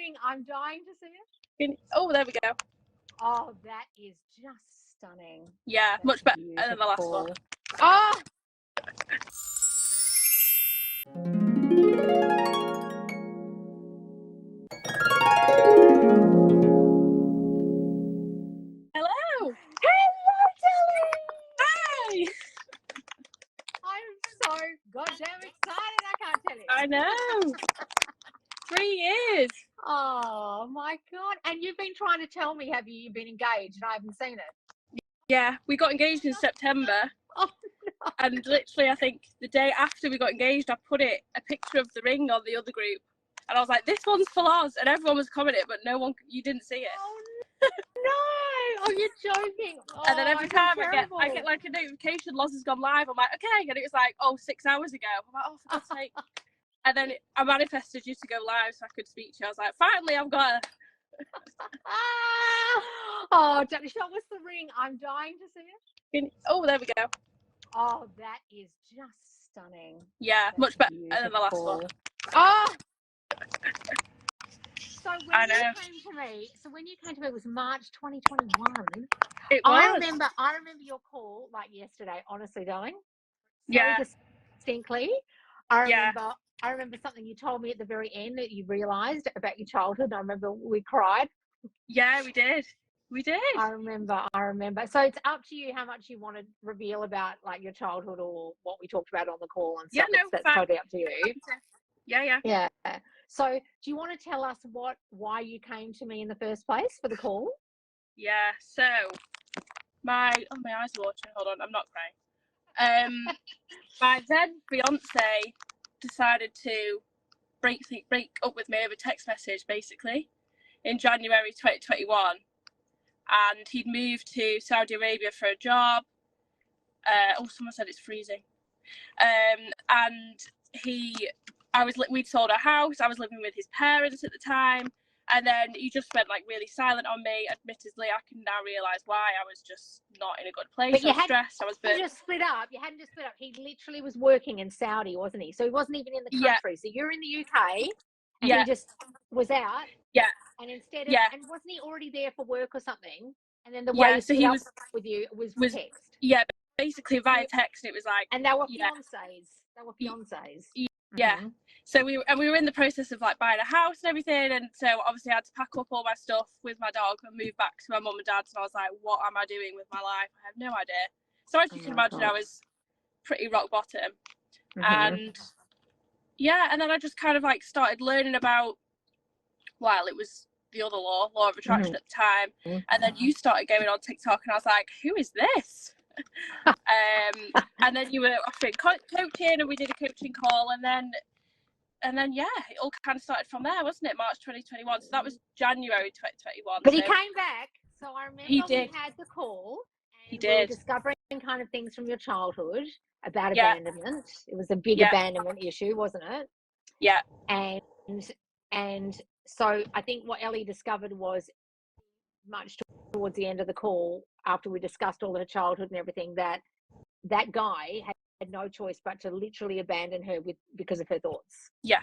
ring? I'm dying to see it. Oh, there we go. Oh, that is just stunning. Yeah, That's much better beautiful. than the last one. Oh! Hello. Hello, darling. Hi. I'm so goddamn excited. I can't tell you. I know. 3 years. Oh my God. And you've been trying to tell me, have you? You've been engaged and I haven't seen it. Yeah, we got engaged in September. Oh, no. And literally, I think the day after we got engaged, I put a picture of the ring on the other group. And I was like, this one's for Loz. And everyone was commenting, but no one, you didn't see it. Oh, no. Oh, you're joking. Oh, And then every time I get terrible. like a notification, Loz has gone live. I'm like, okay. And it was like, oh, 6 hours ago. I'm like, oh, for God's sake. And then I manifested you to go live so I could speak to you. I was like, finally, I've got her. Oh, Danny, what's the ring? I'm dying to see it. Oh, there we go. Oh, that is just stunning. Yeah, That's much better beautiful. than the last one. Oh! So I when know. you came to me, it was March 2021. It was. I remember your call like yesterday, honestly, darling. Yeah. Distinctly. I remember something you told me at the very end that you realised about your childhood. I remember we cried. Yeah, we did. We did. I remember. So it's up to you how much you want to reveal about like your childhood or what we talked about on the call and stuff. Yeah, no, that's fine. totally up to you. Yeah. Yeah. So do you want to tell us why you came to me in the first place for the call? Yeah. So my eyes are watering. Hold on, I'm not crying. My then fiance decided to break up with me over text message, basically, in January 2021, and he'd moved to Saudi Arabia for a job. Someone said it's freezing. And we'd sold our house. I was living with his parents at the time, and then he just went like really silent on me. Admittedly, I can now realise why. I was just not in a good place. I was stressed. I was You just split up. You hadn't just split up. He literally was working in Saudi, wasn't he? So he wasn't even in the country. Yeah. So you're in the UK, and he just was out. Yeah. And instead of, and wasn't he already there for work or something? And then the way he split up with you was text. Yeah, basically via text. It was like, and they were fiancés. They were fiancés. Yeah. Mm-hmm. So we were in the process of like buying a house and everything, and so obviously I had to pack up all my stuff with my dog and move back to my mum and dad's. And I was like, what am I doing with my life? I have no idea. So as you can imagine, I was pretty rock bottom. And and then I just kind of like started learning about, it was the other law of attraction at the time, and then you started going on TikTok, and I was like, who is this? And then you were offering coaching, and we did a coaching call, and then it all kind of started from there, wasn't it? March 2021. So that was January 2021. But he came back. So I remember he did. We had the call. And he did. We were discovering kind of things from your childhood about abandonment. It was a big abandonment issue, wasn't it? Yeah. And so I think what Elly discovered was much towards the end of the call, after we discussed all her childhood and everything, that guy had no choice but to literally abandon her because of her thoughts. Yeah.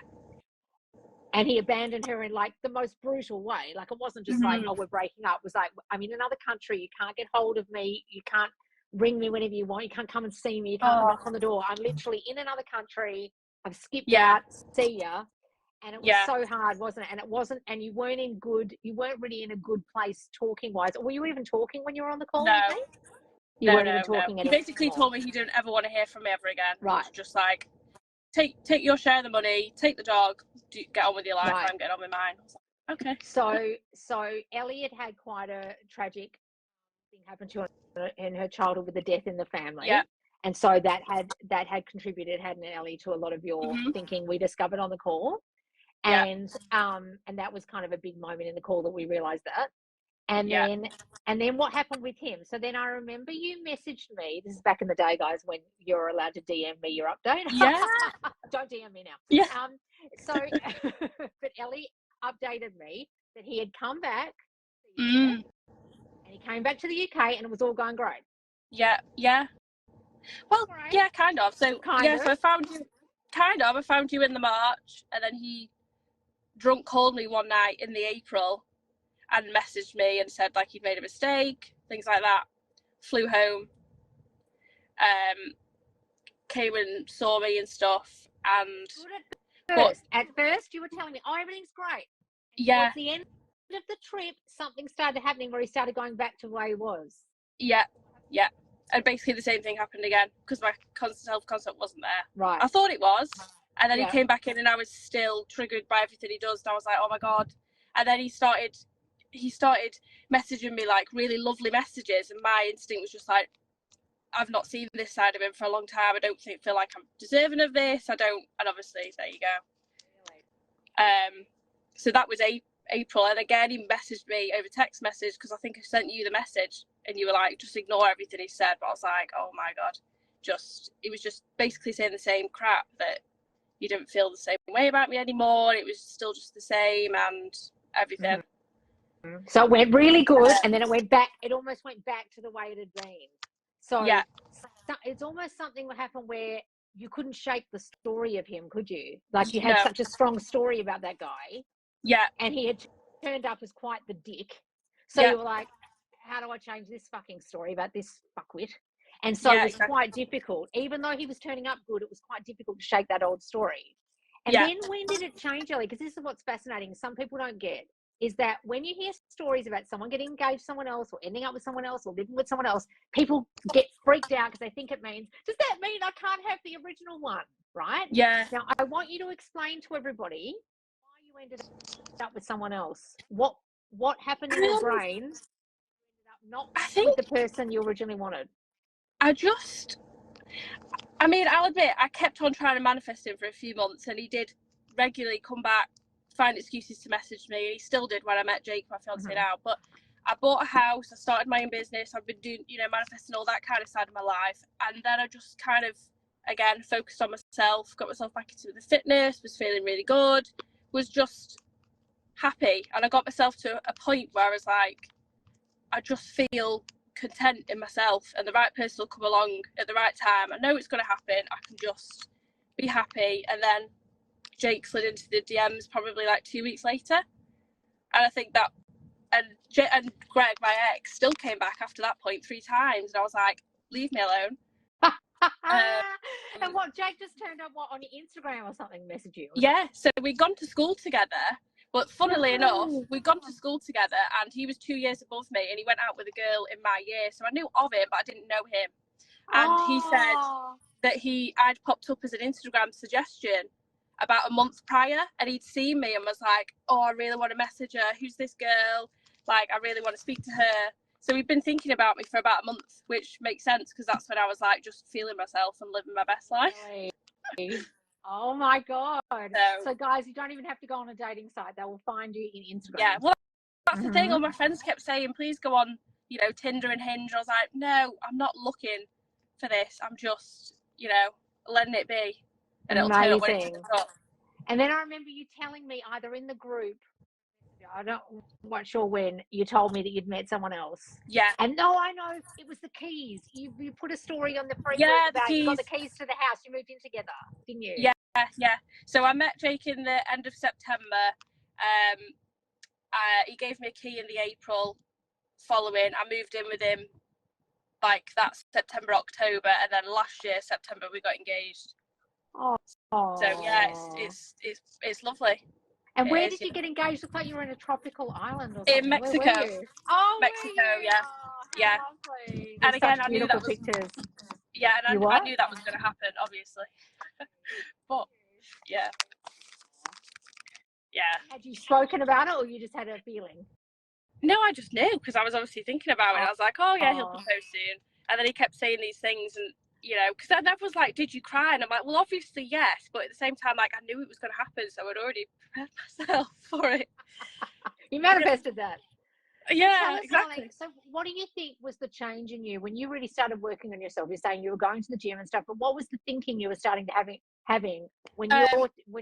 And he abandoned her in like the most brutal way. Like it wasn't just like, oh, we're breaking up. It was like, I'm in another country. You can't get hold of me. You can't ring me whenever you want. You can't come and see me. You can't knock on the door. I'm literally in another country. I've skipped out. See ya. And it was so hard, wasn't it? And it wasn't, and you weren't really in a good place talking wise. Were you even talking when you were on the call? No. You weren't even talking anymore. He basically told me he didn't ever want to hear from me ever again. Right. He was just like, take your share of the money, take the dog, get on with your life. Right. I'm getting on with mine. I was like, okay. So Elliot had quite a tragic thing happen to her in her childhood with the death in the family. Yeah. And so that had contributed, hadn't it, Elly, to a lot of your thinking we discovered on the call. And that was kind of a big moment in the call that we realized that. And then what happened with him? So then I remember you messaged me. This is back in the day, guys, when you're allowed to DM me your update. Yeah. Don't DM me now. Yeah. But Elly updated me that he had come back. And he came back to the UK and it was all going great. Yeah. Yeah. Well, yeah, kind of. So, so I found you. I found you in the March, and then he drunk called me one night in the April and messaged me and said like he'd made a mistake, things like that. Flew home, came and saw me and stuff. And at first you were telling me, oh, everything's great. Yeah. Towards the end of the trip, something started happening where he started going back to the way he was. Yeah. And basically the same thing happened again because my self-concept wasn't there. Right. I thought it was. And then he came back in and I was still triggered by everything he does. And I was like, oh my God. And then he started messaging me like really lovely messages. And my instinct was just like, I've not seen this side of him for a long time. I don't feel like I'm deserving of this. And obviously, there you go. Really? So that was April. And again, he messaged me over text message because I think I sent you the message. And you were like, just ignore everything he said. But I was like, oh my God. It was just basically saying the same crap, that you didn't feel the same way about me anymore. It was still just the same and everything. Mm-hmm. So it went really good. And then it went back. It almost went back to the way it had been. So yeah. It's almost something that happened where you couldn't shake the story of him, could you? Like you had such a strong story about that guy. Yeah. And he had turned up as quite the dick. So you were like, how do I change this fucking story about this fuckwit? And so it was quite difficult. Even though he was turning up good, it was quite difficult to shake that old story. And then when did it change, Elly? Because this is what's fascinating. Some people don't get is that when you hear stories about someone getting engaged to someone else or ending up with someone else or living with someone else, people get freaked out because they think it means, does that mean I can't have the original one? Right? Yeah. Now, I want you to explain to everybody why you ended up with someone else. What happened in your brain? You ended up not with the person you originally wanted. I'll admit, I kept on trying to manifest him for a few months, and he did regularly come back, find excuses to message me, and he still did when I met Jake, my fiancé now. But I bought a house, I started my own business, I've been doing, manifesting all that kind of side of my life. And then I just kind of, again, focused on myself, got myself back into the fitness, was feeling really good, was just happy. And I got myself to a point where I was like, I just feel content in myself, and the right person will come along at the right time. I know it's going to happen. I can just be happy. And then Jake slid into the DMs probably like 2 weeks later, and I think that and Greg, my ex, still came back after that point 3 times, and I was like, leave me alone. And what, Jake just turned up on your Instagram or something, messaged you? Yeah, so we'd gone to school together. But funnily enough, we'd gone to school together, and he was 2 years above me, and he went out with a girl in my year. So I knew of him, but I didn't know him. And he said that I'd popped up as an Instagram suggestion about a month prior, and he'd seen me and was like, oh, I really want to message her. Who's this girl? Like, I really want to speak to her. So he'd been thinking about me for about a month, which makes sense because that's when I was like just feeling myself and living my best life. Oh my God. So guys, you don't even have to go on a dating site. They will find you in Instagram. Yeah, well, that's the thing. All my friends kept saying, please go on, Tinder and Hinge. I was like, no, I'm not looking for this. I'm just, letting it be. And it'll turn up when it turns up. And then I remember you telling me either in the group, I'm not sure when, you told me that you'd met someone else. Yeah. And no, I know, it was the keys. You put a story on the free group about you got the keys to the house. You moved in together, didn't you? Yeah. So I met Jake in the end of September. He gave me a key in the April following. I moved in with him like that September, October, and then last year, September, we got engaged. Oh. So yeah, it's lovely. And where did you get engaged? Looked like you were in a tropical island or something. In Mexico. Where were you? Oh, Mexico, yeah. Yeah. Lovely. And again, I knew that was pictures. Yeah, and I knew that was going to happen, obviously. But yeah. Had you spoken about it, or you just had a feeling? No, I just knew because I was obviously thinking about it. I was like, oh yeah, he'll propose soon. And then he kept saying these things, and because then everyone's like, did you cry? And I'm like, well, obviously yes, but at the same time, like, I knew it was going to happen, so I'd already prepared myself for it. You manifested that. Yeah, exactly. So what do you think was the change in you when you really started working on yourself? You're saying you were going to the gym and stuff, but what was the thinking you were starting to having when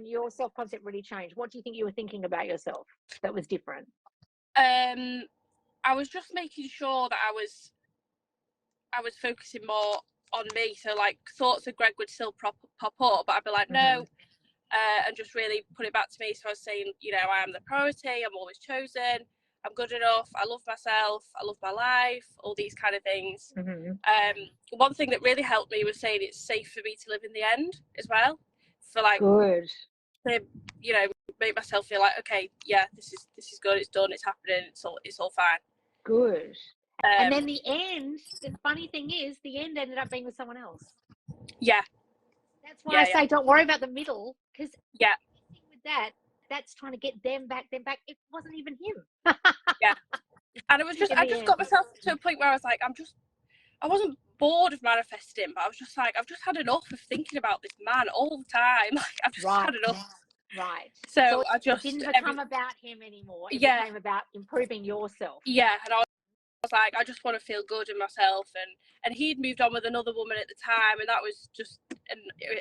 your self-concept really changed? What do you think you were thinking about yourself that was different? I was just making sure that I was focusing more on me. So like thoughts of Greg would still pop up, but I'd be like, no, and just really put it back to me. So I was saying, you know, I am the priority, I'm always chosen, I'm good enough, I love myself, I love my life, all these kind of things. One thing that really helped me was saying it's safe for me to live in the end as well, for like, good, to, you know, make myself feel like, okay, yeah, this is good, it's done, it's happening, it's all fine. Good. And then the end, the funny thing is, the end ended up being with someone else. Yeah. That's why I say don't worry about the middle, because with that's trying to get them back. It wasn't even him. Yeah. And it was just, I just got myself to a point where I was like, I wasn't bored of manifesting, but I was just like, I've just had enough of thinking about this man all the time. Like, I've just had enough. Right. So I just, it didn't become about him anymore. It became about improving yourself. Yeah. And I was like, I just want to feel good in myself. And he'd moved on with another woman at the time, and that was just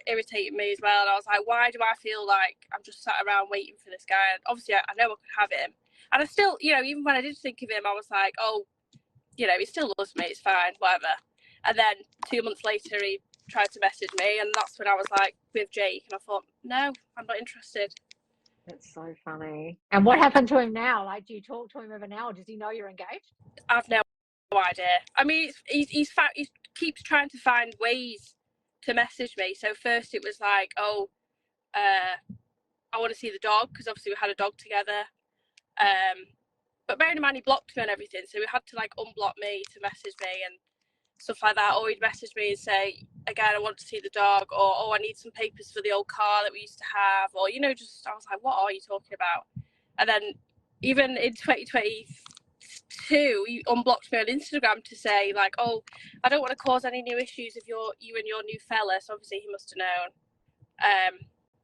irritating me as well. And I was like, why do I feel like I'm just sat around waiting for this guy? And obviously I know I could have him. And I still, you know, even when I did think of him, I was like, oh, you know, he still loves me, it's fine, whatever. And then 2 months later, he tried to message me, and that's when I was like, with Jake, and I thought, no, I'm not interested. That's so funny. And what happened to him now? Like, do you talk to him ever now? Does he know you're engaged? I've no idea. I mean, he keeps trying to find ways to message me. So first it was like, oh, I want to see the dog, because obviously we had a dog together. But bearing in mind, he blocked me and everything, so he had to like unblock me to message me and stuff like that. Or he'd message me and say, again, I want to see the dog, or oh, I need some papers for the old car that we used to have, or, you know, just, I was like, what are you talking about? And then even in 2022, he unblocked me on Instagram to say like, oh, I don't want to cause any new issues if you and your new fella. So obviously he must have known.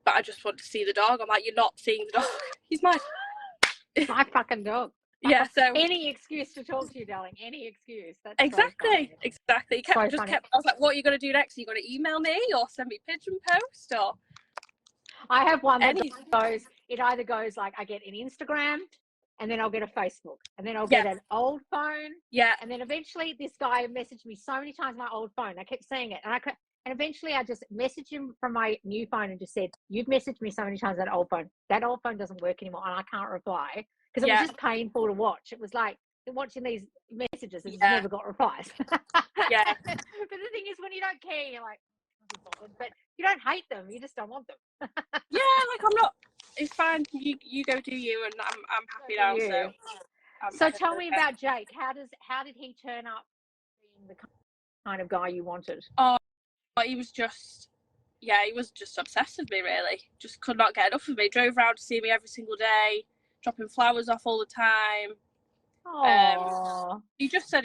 But I just want to see the dog. I'm like, you're not seeing the dog. He's mine. My fucking dog. Yeah, so any excuse to talk to you, darling. Any excuse. That's exactly. So He kept. I was like, what are you going to do next? Are you going to email me or send me pigeon post or? I have one that goes. It either goes like I get an Instagram, and then I'll get a Facebook, and then I'll get an old phone. Yeah. And then eventually, this guy messaged me so many times my old phone. I kept saying it, and eventually I just messaged him from my new phone and just said, "You've messaged me so many times that old phone. That old phone doesn't work anymore, and I can't reply." Because it was just painful to watch. It was like watching these messages and just never got replies. But the thing is, when you don't care, you're like, but you don't hate them. You just don't want them. Like I'm not. It's fine. You go do you, and I'm happy now. So tell me about Jake. How did he turn up being the kind of guy you wanted? Oh, he was just. Yeah, he was just obsessed with me, really. Just could not get enough of me. Drove around to see me every single day, dropping flowers off all the time. He just said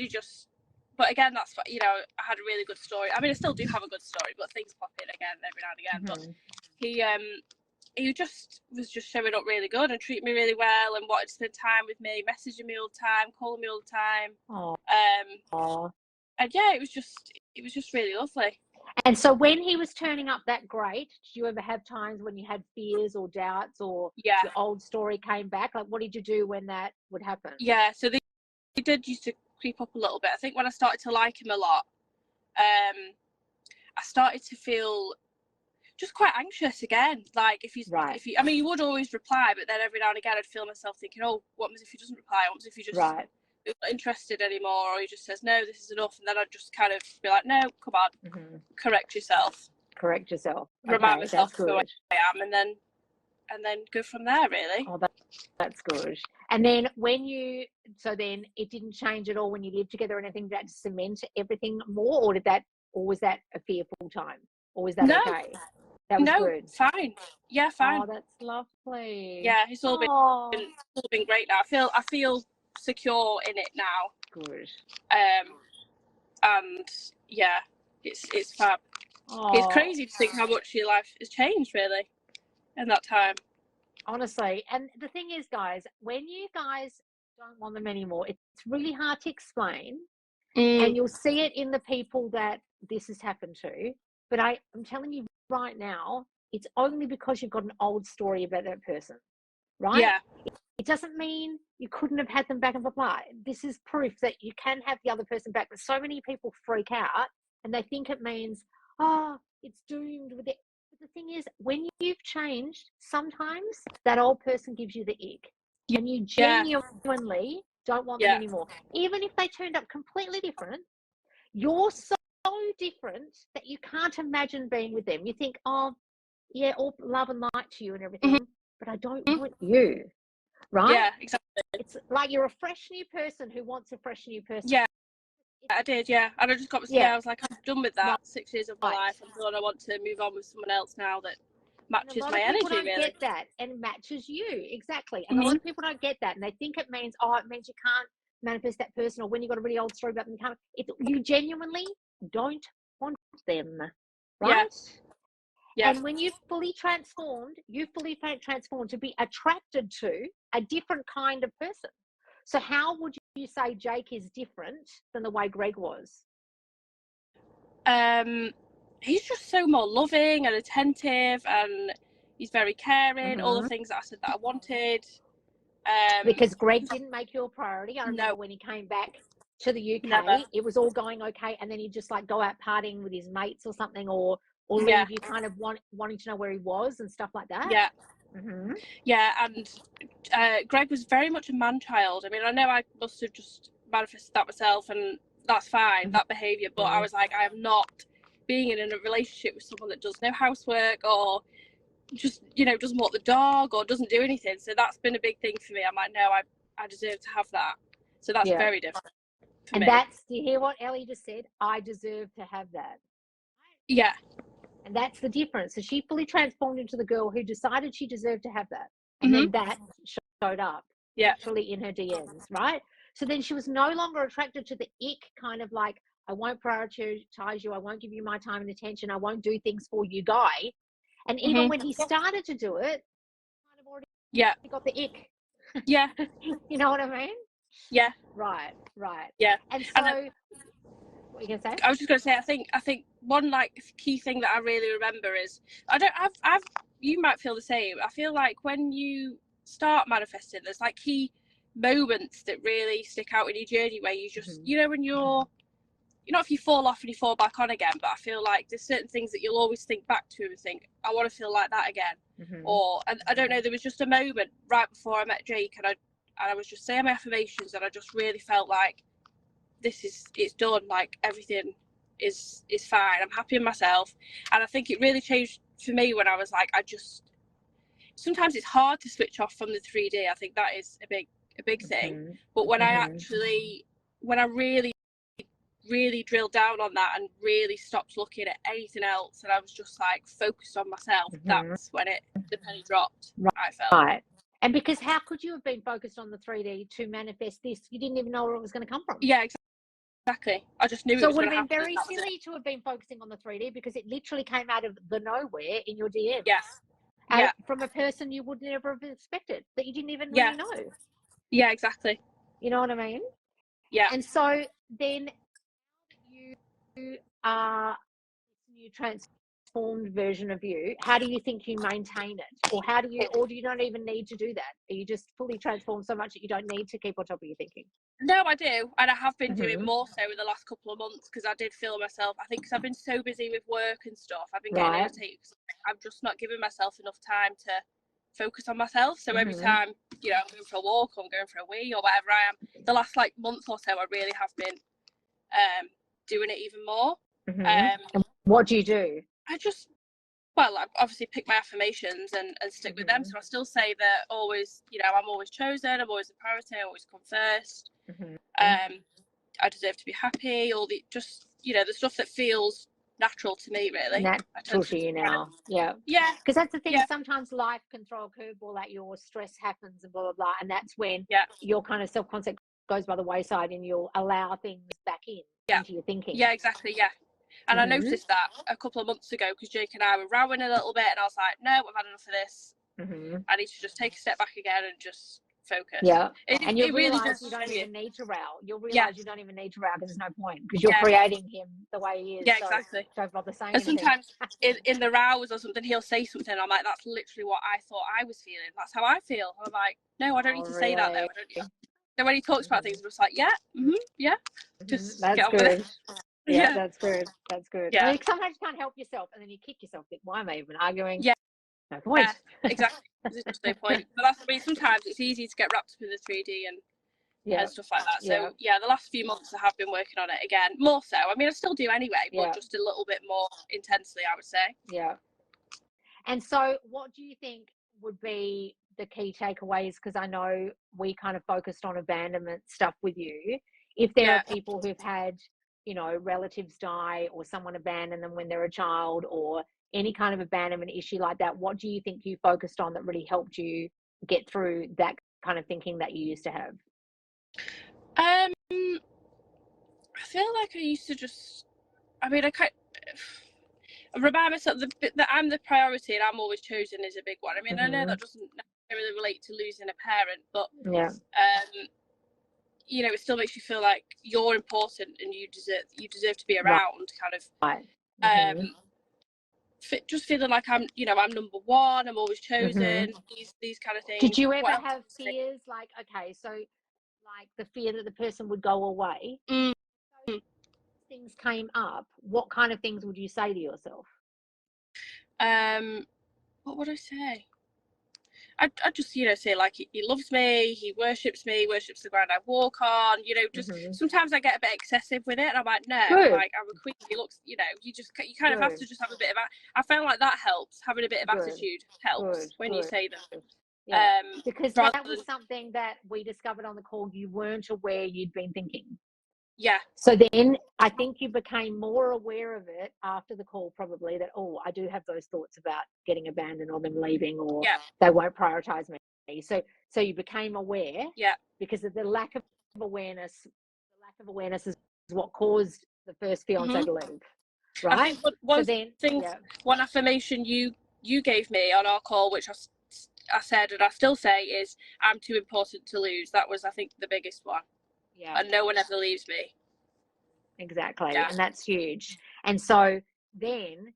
but again, that's, you know, I had a really good story. I mean, I still do have a good story, but things pop in again every now and again. But he just was just showing up really good and treating me really well and wanted to spend time with me, messaging me all the time, calling me all the time. And yeah, it was just really lovely. And so when he was turning up that great, did you ever have times when you had fears or doubts or your old story came back? Like, what did you do when that would happen? Yeah, so they did used to creep up a little bit. I think when I started to like him a lot, I started to feel just quite anxious again. Like if you, I mean, you would always reply, but then every now and again I'd feel myself thinking, oh, what happens if he doesn't reply? What happens if he just not interested anymore, or he just says no, this is enough? And then I'd just kind of be like, no, come on, correct yourself, remind myself who I am, and then go from there, really. Oh, that's good. And then then it didn't change at all when you lived together or anything, that cement everything more, or was that a fearful time, or was that okay? That was good. Fine. Yeah, fine. Oh, that's lovely. Yeah, it's all been great now. I feel secure in it now. Good. And yeah, it's fab. It's crazy to think how much your life has changed, really, in that time. Honestly, and the thing is, guys, when you guys don't want them anymore, it's really hard to explain, and you'll see it in the people that this has happened to. But I'm telling you right now, it's only because you've got an old story about that person, right? Yeah. It doesn't mean you couldn't have had them back and blah, blah. This is proof that you can have the other person back. But so many people freak out and they think it means, oh, it's doomed with it. But the thing is, when you've changed, sometimes that old person gives you the ick, and you genuinely don't want them anymore. Even if they turned up completely different, you're so different that you can't imagine being with them. You think, oh, yeah, all love and light to you and everything, but I don't want you, right? Yeah, exactly. It's like you're a fresh new person who wants a fresh new person. Yeah, I did, and I just got to I was like, I'm done with that. 6 years of my life. I'm done. I want to move on with someone else now that matches my energy. A lot of people don't get that and matches you, exactly. And a lot of people don't get that, and they think it means you can't manifest that person, or when you've got a really old story about them, you genuinely don't want them, right? Yeah. And when you've fully transformed to be attracted to a different kind of person. So how would you say Jake is different than the way Greg was? He's just so more loving and attentive, and he's very caring. All the things that I said that I wanted. Because Greg didn't make you a priority. I remember when he came back to the UK, it was all going okay, and then he'd just like go out partying with his mates or something, or leave you kind of wanting to know where he was and stuff like that. Yeah. And Greg was very much a man-child. I mean, I know I must have just manifested that myself, and that's fine, that behaviour, but I was like, I am not being in a relationship with someone that does no housework, or just, doesn't walk the dog, or doesn't do anything. So that's been a big thing for me. I'm like, no, I deserve to have that. So that's very different for me. Do you hear what Elly just said? I deserve to have that. Yeah. And that's the difference. So she fully transformed into the girl who decided she deserved to have that. And then that showed up literally in her DMs, right? So then she was no longer attracted to the ick kind of like, I won't prioritize you, I won't give you my time and attention, I won't do things for you guy. And even when he started to do it, kind of already got the ick. Yeah. You know what I mean? Yeah. Right. Yeah. And so, what are you gonna say? I was just gonna say, I think one like key thing that I really remember is you might feel the same. I feel like when you start manifesting, there's like key moments that really stick out in your journey where you just, when you're if you fall off and you fall back on again, but I feel like there's certain things that you'll always think back to and think, I want to feel like that again. And I don't know, there was just a moment right before I met Jake, and I was just saying my affirmations, and I just really felt like it's done, like everything is fine, I'm happy in myself. And I think it really changed for me when I was like, sometimes it's hard to switch off from the 3D. I think that is a big thing. But when I really drilled down on that and really stopped looking at anything else, and I was just like focused on myself, that's when the penny dropped. I felt. Right. And because how could you have been focused on the 3D to manifest this? You didn't even know where it was going to come from. Yeah, exactly. I just knew so it was would have been very silly to have been focusing on the 3D, because it literally came out of the nowhere in your DM. From a person you would never have expected, that you didn't even really know. Yeah, exactly. You know what I mean? Yeah. And so then you are new transformed version of you. How do you think you maintain it? Or do you don't even need to do that? Are you just fully transformed so much that you don't need to keep on top of your thinking? No, I do. And I have been doing more so in the last couple of months, because I did feel myself, I think because I've been so busy with work and stuff, I've been getting irritated. I'm just not giving myself enough time to focus on myself. So every time, I'm going for a walk, or I'm going for a wee, or whatever I am, the last like month or so, I really have been doing it even more. And what do you do? I obviously pick my affirmations and stick with them. So I still say that always, I'm always chosen, I'm always a priority, I always come first. I deserve to be happy, all the the stuff that feels natural to me, really. Natural to you now. Yeah. Because that's the thing. Sometimes life can throw a curveball at you, or stress happens and blah blah blah, and that's when your kind of self-concept goes by the wayside, and you'll allow things back into your thinking. Yeah, exactly. Yeah. And I noticed that a couple of months ago, because Jake and I were rowing a little bit, and I was like, no, I've had enough of this. I need to just take a step back again and just focus. Yeah. And you'll realise you don't even need to row. You'll realise you don't even need to row, because there's no point, because you're creating him the way he is. Yeah, exactly. So don't bother saying anything. anything. Sometimes in the rows or something, he'll say something, I'm like, that's literally what I thought I was feeling. That's how I feel. I'm like, no, I don't need to say that, though. I don't need that. So when he talks about things, I'm just like, just that's get on good. with it. Yeah, that's good. That's good. Yeah. I mean, sometimes you can't help yourself, and then you kick yourself. Think, why am I even arguing? Yeah. No point. Yeah, exactly. There's just no point. But that's, I mean, sometimes it's easy to get wrapped up in the 3D and stuff like that. So yeah, the last few months I have been working on it again, more so. I mean, I still do anyway, but just a little bit more intensely, I would say. Yeah. And so, what do you think would be the key takeaways? Because I know we kind of focused on abandonment stuff with you. If there are people who've had, you know, relatives die or someone abandon them when they're a child or any kind of abandonment issue like that, what do you think you focused on that really helped you get through that kind of thinking that you used to have? I feel like I used to just, I mean, I remind myself that I'm the priority and I'm always chosen is a big one. I mean, I know that doesn't necessarily relate to losing a parent, but you know, it still makes you feel like you're important and you deserve to be around, kind of. Just feeling like I'm number one, I'm always chosen, these kind of things. Did you ever have fears like, okay, so like the fear that the person would go away? So things came up, what kind of things would you say to yourself? What would I say? I just, you know, say like he loves me, he worships me, worships the ground I walk on, you know, just sometimes I get a bit excessive with it and I'm like, no, like I'm a queen, he looks, you know, you kind of have to just have a bit of, I found like that helps, having a bit of attitude helps when you say them. Yeah. Because that was something that we discovered on the call, you weren't aware you'd been thinking. Yeah. So then I think you became more aware of it after the call, probably, that, oh, I do have those thoughts about getting abandoned or them leaving or they won't prioritize me. So you became aware because of the lack of awareness. The lack of awareness is what caused the first fiancé to leave. Right. I think one affirmation you gave me on our call, which I said and I still say, is I'm too important to lose. That was, I think, the biggest one. Yeah. And no one ever leaves me. Exactly. Yeah. And that's huge. And so then you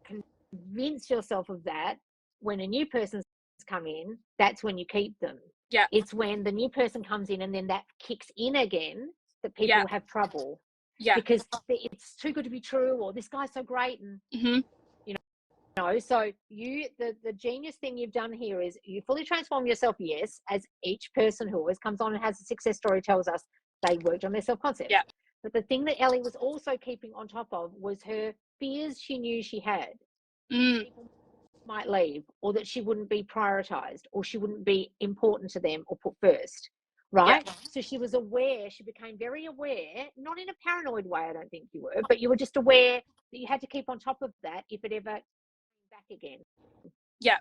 can convince yourself of that. When a new person's come in, that's when you keep them. Yeah. It's when the new person comes in and then that kicks in again that people have trouble. Yeah. Because it's too good to be true, or this guy's so great, and you know. So the genius thing you've done here is you fully transform yourself. Yes, as each person who always comes on and has a success story tells us, they worked on their self-concept. Yeah. But the thing that Elly was also keeping on top of was her fears she knew she had. People might leave, or that she wouldn't be prioritized, or she wouldn't be important to them or put first. Right? Yeah. So she was aware, she became very aware, not in a paranoid way, I don't think you were, but you were just aware that you had to keep on top of that if it ever came back again. Yeah.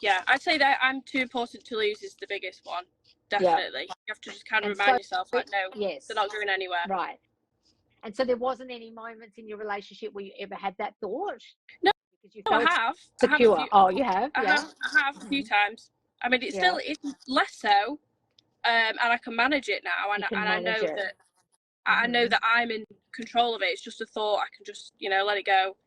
Yeah. I'd say that I'm too important to lose is the biggest one. Definitely. You have to just kind of remind yourself, like, no, they're not going anywhere. Right. And so there wasn't any moments in your relationship where you ever had that thought? No, because you felt I have. Secure. I have oh, you have? I have a few times. I mean, it's still, it's less so, and I can manage it now. And I know that I know that I'm in control of it. It's just a thought. I can just, you know, let it go.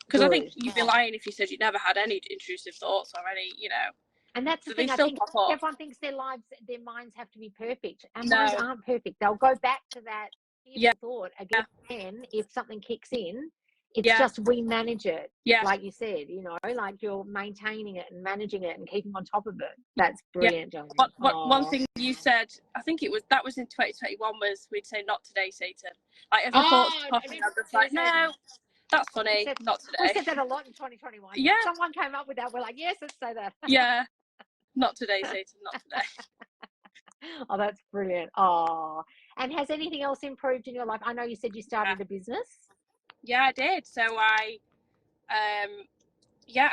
Because I think you'd be lying if you said you never had any intrusive thoughts or any, you know. And that's the thing. I think everyone thinks their minds have to be perfect. Our minds aren't perfect. They'll go back to that thought again if something kicks in. It's just we manage it. Yeah. Like you said, you know, like you're maintaining it and managing it and keeping on top of it. That's brilliant, John. One thing you said, I think that was in 2021, was we'd say, not today, Satan. Like if the thoughts popping, I'm just like, no. That's funny. Not today. We said that a lot in 2021. Yeah. Someone came up with that. We're like, yes, let's say that. Yeah. Not today, Satan. Not today. Oh, that's brilliant. Oh, and has anything else improved in your life? I know you said you started a business. Yeah, I did. So I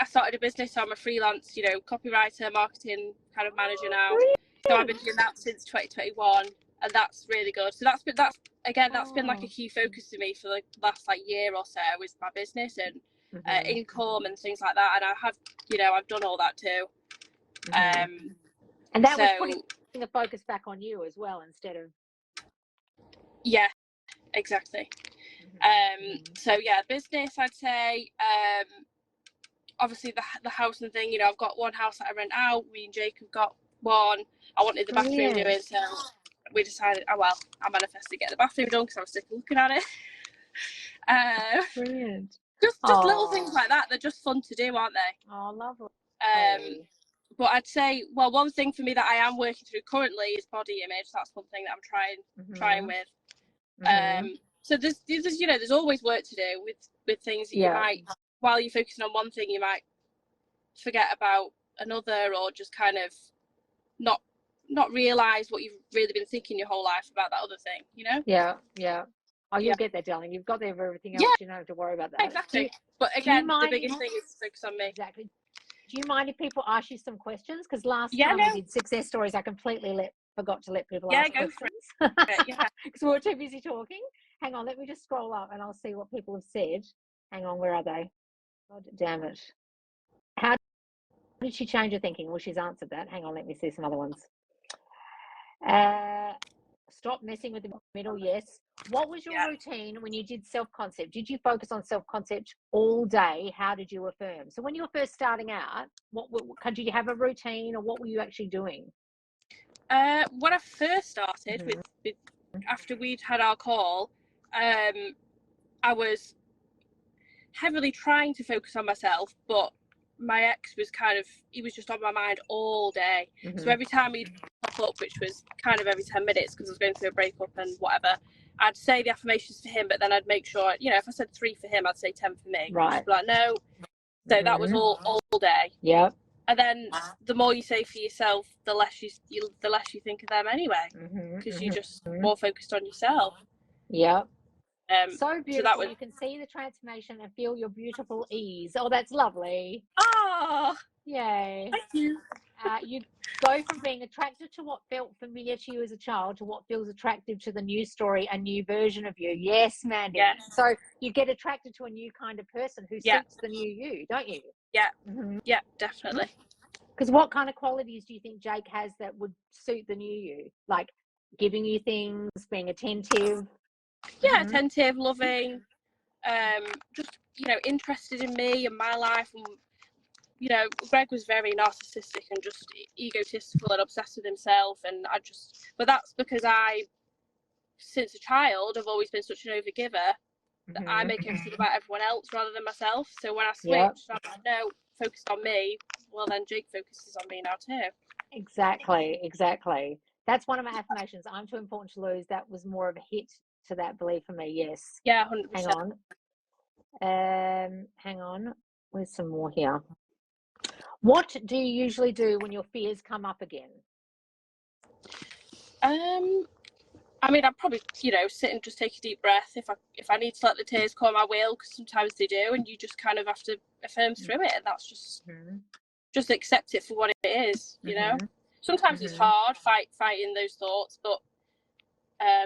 started a business. So I'm a freelance, you know, copywriter, marketing kind of manager now. Brilliant. So I've been doing that since 2021. And that's really good. So that's been like a key focus to me for the last like year or so, with my business and income and things like that. And I have, you know, I've done all that too. And that was putting the focus back on you as well, instead of. Yeah, exactly. So yeah, business, I'd say. Obviously the housing thing, you know, I've got one house that I rent out. Me and Jacob got one. I wanted the bathroom doing, so we decided, I manifested getting the bathroom done because I was sick of looking at it. Brilliant. Just little things like that. They're just fun to do, aren't they? Oh, lovely. But I'd say, well, one thing for me that I am working through currently is body image. That's one thing that I'm trying with. So there's always work to do with things that you might, while you're focusing on one thing, you might forget about another, or just kind of not realize what you've really been thinking your whole life about that other thing, you know? Yeah. Oh, you'll get there, darling. You've got there for everything else. You don't have to worry about that. Exactly. But again, the biggest thing is to focus on me. Exactly. Do you mind if people ask you some questions? Because last time we did success stories, I completely forgot to let people ask questions. Because we were too busy talking. Hang on, let me just scroll up and I'll see what people have said. Hang on, where are they? God damn it. How did she change her thinking? Well, she's answered that. Hang on, let me see some other ones. Stop messing with the middle. Yes. What was your routine when you did self-concept? Did you focus on self-concept all day? How did you affirm? So when you were first starting out, did you have a routine, or what were you actually doing? When I first started with after we'd had our call, I was heavily trying to focus on myself, but my ex was he was just on my mind all day. So every time he'd pop up, which was kind of every 10 minutes because I was going through a breakup and whatever, I'd say the affirmations to him, but then I'd make sure, if I said 3 for him, I'd say 10 for me. Right. Just be like, no. So that was all day. Yeah. And then the more you say for yourself, the less you think of them anyway, because you're just more focused on yourself. Yeah. So beautiful. So you can see the transformation and feel your beautiful ease. Oh, that's lovely. Oh, yay. Thank you. You go from being attracted to what felt familiar to you as a child to what feels attractive to the new story, a new version of you. Yes, Mandy. Yes. So you get attracted to a new kind of person who suits the new you, don't you? Yeah. Yeah, definitely. Because what kind of qualities do you think Jake has that would suit the new you? Like giving you things, being attentive? Yeah, attentive, loving, just, interested in me and my life. And, Greg was very narcissistic and just egotistical and obsessed with himself. And but that's because since a child, I've always been such an overgiver that I make everything about everyone else rather than myself. So when I switched, I'm like, no, focused on me. Well, then Jake focuses on me now too. Exactly. That's one of my affirmations. I'm too important to lose. That was more of a hit to that belief for me. Yes. Yeah, 100%. Hang on. Where's some more here? What do you usually do when your fears come up again? I mean, I'd probably, sit and just take a deep breath. If I need to let the tears come, I will, because sometimes they do, and you just kind of have to affirm through it, and that's just accept it for what it is, you know. Sometimes it's hard fighting those thoughts, but I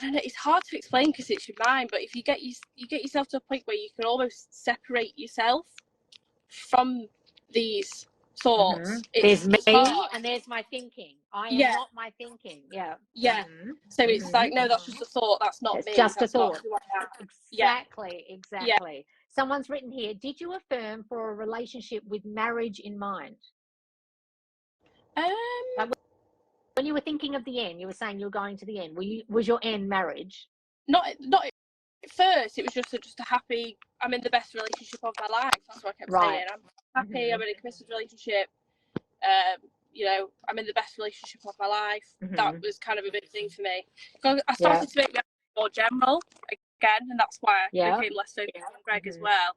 don't know. It's hard to explain because it's your mind. But if you get yourself to a point where you can almost separate yourself from these thoughts, there's me hard. and there's my thinking. I am not my thinking. Yeah. So it's like, no, that's just a thought. That's not me. It's just a thought. Exactly. Yeah. Someone's written here, did you affirm for a relationship with marriage in mind? Like when you were thinking of the end, you were saying you were going to the end. Was your end marriage? Not at first. It was just a happy, I'm in the best relationship of my life. That's what I kept saying. I'm happy. I'm in a committed relationship. I'm in the best relationship of my life. That was kind of a big thing for me. I started to make me more general again, and that's why I became less focused on Greg as well.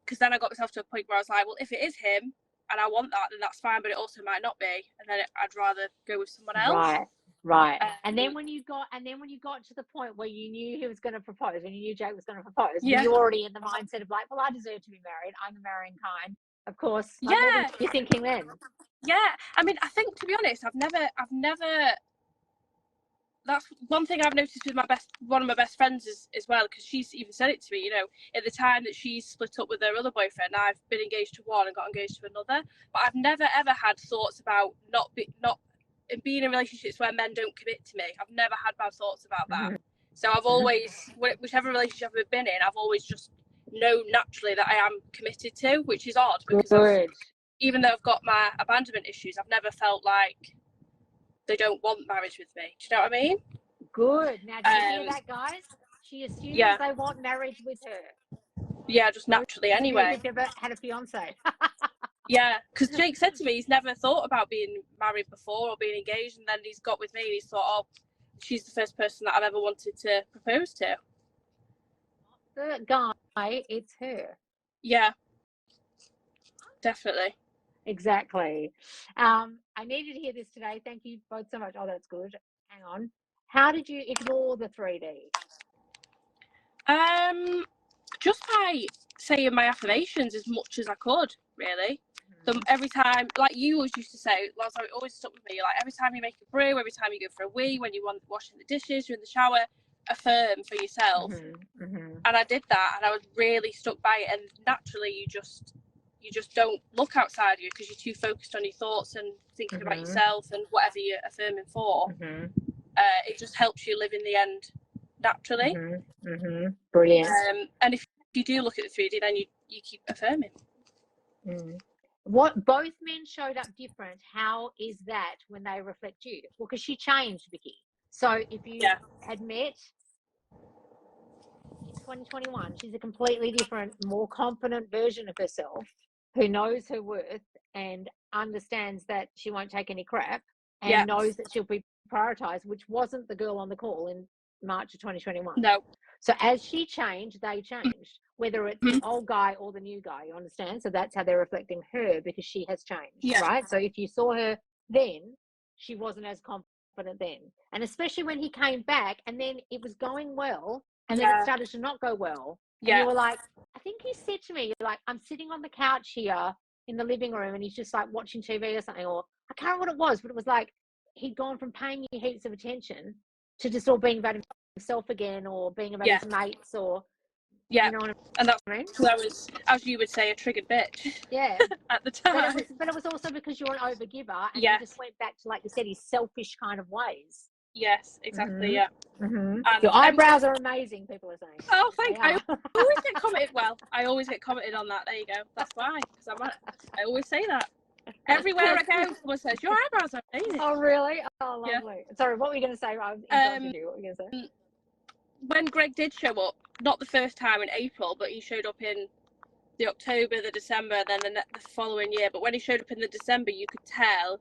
Because then I got myself to a point where I was like, well, if it is him and I want that, then that's fine, but it also might not be, and then I'd rather go with someone else. Right. And then when you got to the point where you knew he was going to propose, and you knew Jake was going to propose, were you already in the mindset of like, well, I deserve to be married. I'm the marrying kind. Of course. Like, what were you thinking then? Yeah. I mean, I think, to be honest, I've never. That's one thing I've noticed with one of my best friends as well, because she's even said it to me. At the time that she's split up with her other boyfriend, I've been engaged to one and got engaged to another. But I've never ever had thoughts about not being in relationships where men don't commit to me. I've never had bad thoughts about that. So I've always, whichever relationship I've been in, I've always just known naturally that I am committed to, which is odd because even though I've got my abandonment issues, I've never felt like they don't want marriage with me. Do you know what I mean? Good. Now, do you hear that, guys? She assumes they want marriage with her. Yeah, just naturally anyway. You've never had a fiance. Yeah, because Jake said to me he's never thought about being married before or being engaged, and then he's got with me and he's thought, oh, she's the first person that I've ever wanted to propose to. The guy, it's her. Yeah, definitely. Exactly. I needed to hear this today. Thank you both so much. Oh, that's good. Hang on. How did you ignore the 3D? Just by saying my affirmations as much as I could, really. Every time, like you always used to say, Lars, it always stuck with me, like every time you make a brew, every time you go for a wee, when you want washing the dishes, you're in the shower, affirm for yourself. And I did that, and I was really stuck by it. And naturally, you just don't look outside of you because you're too focused on your thoughts and thinking about yourself and whatever you're affirming for. It just helps you live in the end naturally. Brilliant. And if you do look at the 3D, then you keep affirming. What both men showed up different. How is that when they reflect you? Well, because she changed, Vicky. So if you had met in 2021, she's a completely different, more confident version of herself who knows her worth and understands that she won't take any crap and knows that she'll be prioritized, which wasn't the girl on the call in March of 2021. No. So as she changed, they changed, whether it's the old guy or the new guy, you understand? So that's how they're reflecting her because she has changed, right? So if you saw her then, she wasn't as confident then. And especially when he came back and then it was going well and then it started to not go well. And you were like, I think he said to me, you're like, I'm sitting on the couch here in the living room and he's just like watching TV or something, or I can't remember what it was, but it was like he'd gone from paying you heaps of attention to just all being about himself again or being about his mates or you know what and that's I mean? because I was, as you would say, a triggered bitch at the time, but it was also because you're an overgiver and you just went back to, like you said, his selfish kind of ways. Exactly. And your eyebrows are amazing, people are saying. Oh, thank you. I always get commented, I always get commented on that. There you go, that's why, because I always say that everywhere I go. Someone says your eyebrows are amazing. Oh really? Oh lovely. Sorry, what were you going to say? I interrupted you. What were you going to say? When Greg did show up, not the first time in April, but he showed up in the October, the December, then the following year. But when he showed up in the December, you could tell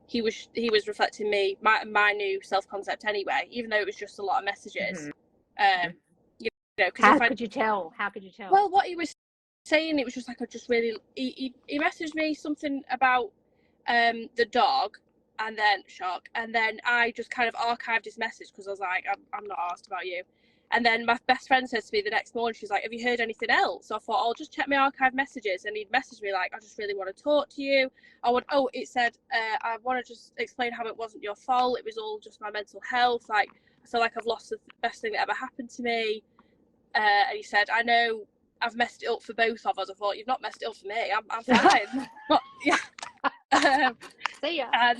he was reflecting me, my new self-concept anyway, even though it was just a lot of messages. You know, how could you tell? Well, what he was saying, it was just like, I just really, he messaged me something about the dog, and then I just kind of archived his message because I was like, I'm not asked about you. And then my best friend said to me the next morning, she's like, have you heard anything else? So I thought, I'll just check my archive messages. And he'd messaged me like, I just really want to talk to you. It said, I want to just explain how it wasn't your fault. It was all just my mental health. Like, I feel like I've lost the best thing that ever happened to me. And he said, I know I've messed it up for both of us. I thought, you've not messed it up for me. I'm fine. But See ya. And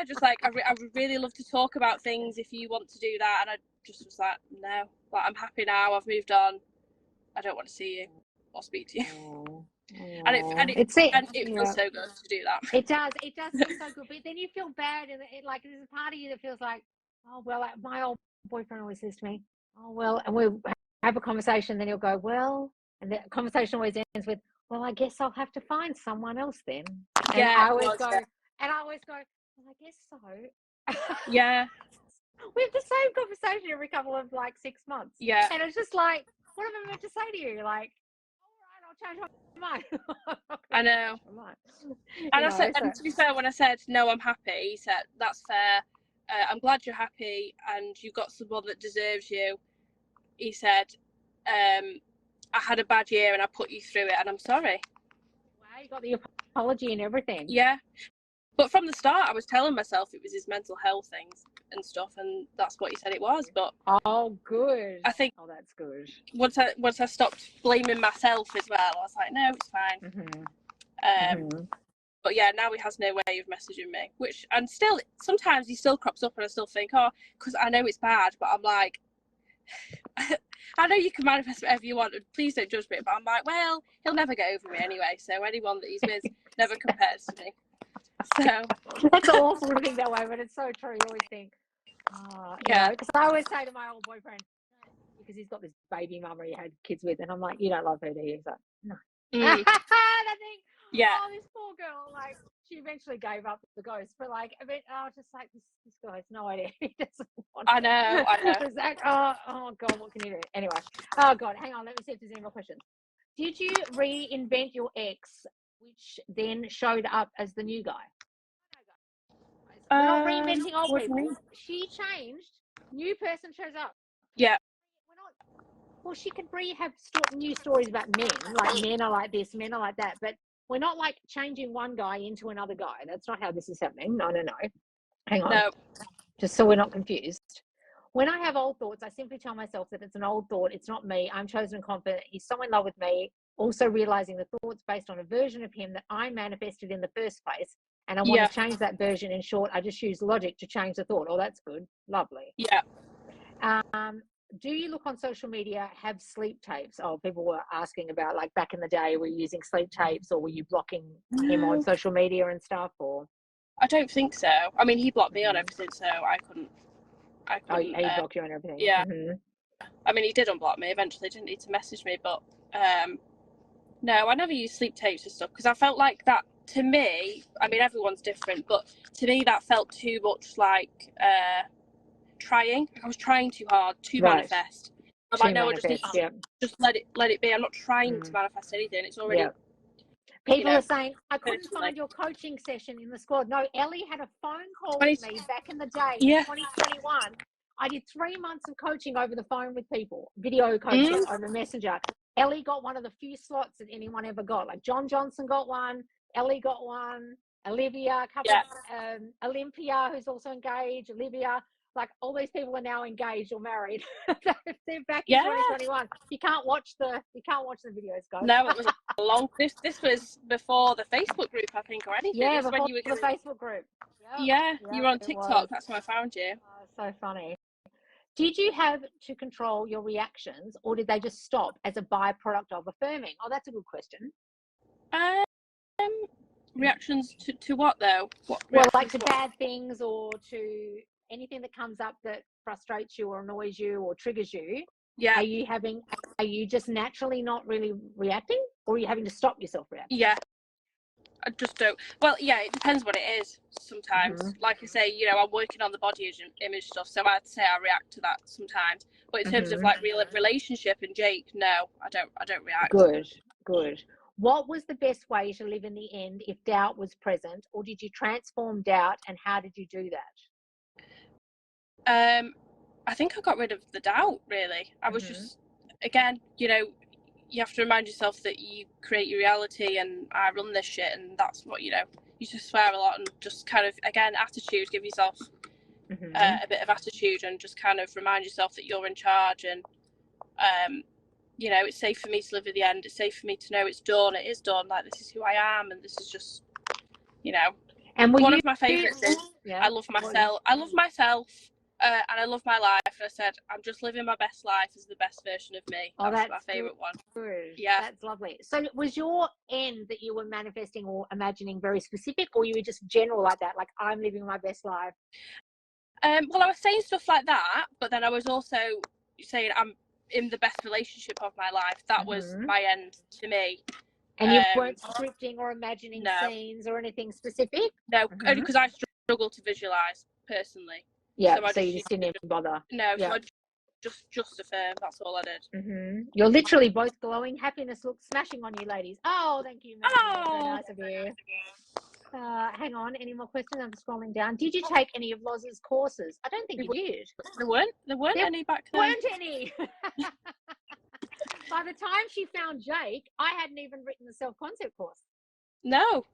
just like I would really love to talk about things if you want to do that. And I just was like, no, like I'm happy now. I've moved on. I don't want to see you or speak to you. And it feels so good to do that. It does feel so good. But then you feel bad, and like there's a part of you that feels like, oh well, like my old boyfriend always says to me, oh well, and we'll have a conversation. Then he'll go, well, and the conversation always ends with, well, I guess I'll have to find someone else then. And I always go, well, I guess so. Yeah. We have the same conversation every couple of like 6 months. Yeah. And it's just like, what am I meant to say to you? Like, all right, I'll change my mind. I know. And I said, and to be fair, when I said, no, I'm happy, he said, that's fair. I'm glad you're happy and you've got someone that deserves you. He said, I had a bad year and I put you through it and I'm sorry. Wow, you got the apology and everything. Yeah. But from the start, I was telling myself it was his mental health things and stuff, and that's what he said it was. But good. I think that's good. Once I stopped blaming myself as well, I was like, no, it's fine. But yeah, now he has no way of messaging me. And still, sometimes he still crops up, and I still think, because I know it's bad, but I'm like, I know you can manifest whatever you want, and please don't judge me. But I'm like, well, he'll never get over me anyway. So anyone that he's with never compares to me. So that's awful to think that way, but it's so true. You always think, because I always say to my old boyfriend, because he's got this baby mama he had kids with, and I'm like, you don't love her, do you? He's like, no. I think, oh, this poor girl, like, she eventually gave up the ghost, but like, a bit, just like this guy has no idea. He doesn't want I know. It's like, oh God, what can you do? Anyway, oh God, hang on, let me see if there's any more questions. Did you reinvent your ex, which then showed up as the new guy? We're not reinventing old people. She changed. New person shows up. Yeah. We're not. Well, Brie have new stories about men. Like, men are like this, men are like that. But we're not like changing one guy into another guy. That's not how this is happening. No. Hang on. No. Just so we're not confused. When I have old thoughts, I simply tell myself that it's an old thought. It's not me. I'm chosen and confident. He's so in love with me. Also realizing the thoughts based on a version of him that I manifested in the first place. And I want to change that version. In short, I just use logic to change the thought. Oh, that's good. Lovely. Yeah. Do you look on social media, have sleep tapes? Oh, people were asking about, like, back in the day, were you using sleep tapes, or were you blocking him on social media and stuff? Or I don't think so. I mean, he blocked me on everything, so I couldn't. Oh, he blocked you on everything. Yeah. I mean, he did unblock me eventually. Didn't need to message me, but no, I never used sleep tapes and stuff because I felt like that. To me, I mean, everyone's different, but to me, that felt too much like trying. I was trying too hard to manifest. I'm like, no, I just need to just let it be. I'm not trying to manifest anything. It's already. People are saying, I couldn't find your coaching session in the squad. No, Elly had a phone call with me back in the day, 2021. I did 3 months of coaching over the phone with people, video coaching over Messenger. Elly got one of the few slots that anyone ever got. Like, John Johnson got one, Elly got one, Olivia, Olympia, who's also engaged, Olivia. Like, all these people are now engaged or married. They're back in 2021. You can't watch the videos, guys. No, it was a long. This was before the Facebook group, I think, or anything. Yeah, before the Facebook group. Yeah, you were on TikTok. That's how I found you. Oh, so funny. Did you have to control your reactions, or did they just stop as a byproduct of affirming? Oh, that's a good question. Reactions to what though? Well, like to bad things, or to anything that comes up that frustrates you or annoys you or triggers you. Yeah. Are you just naturally not really reacting, or are you having to stop yourself reacting? Yeah. I just don't. Well, yeah, it depends what it is sometimes. Like I say, I'm working on the body image stuff, so I'd say I react to that sometimes. But in terms of like real relationship and Jake, no, I don't react. Good. What was the best way to live in the end if doubt was present, or did you transform doubt, and how did you do that? I think I got rid of the doubt, really. I was just, again, you have to remind yourself that you create your reality and I run this shit, and that's what, you just swear a lot and just kind of, again, attitude, give yourself a bit of attitude and just kind of remind yourself that you're in charge, and it's safe for me to live at the end. It's safe for me to know it's done. It is done. Like, this is who I am, and this is just, And one of my favourites is I love myself. And I love my life. And I said, I'm just living my best life as the best version of me. That's my favourite one. Good. Yeah. That's lovely. So was your end that you were manifesting or imagining very specific, or you were just general like that? Like, I'm living my best life. Well, I was saying stuff like that, but then I was also saying I'm in the best relationship of my life. That was my end to me. And you weren't scripting or imagining scenes or anything specific? No, only because I struggle to visualise personally. Yeah, so you just didn't even bother. No, so I just affirm. That's all I did. You're literally both glowing. Happiness looks smashing on you, ladies. Oh, thank you, Melanie. Very nice of you. Hang on, any more questions? I'm just scrolling down. Did you take any of Loz's courses? I don't think you did. There weren't any back then. There weren't any. By the time she found Jake, I hadn't even written the self-concept course. No.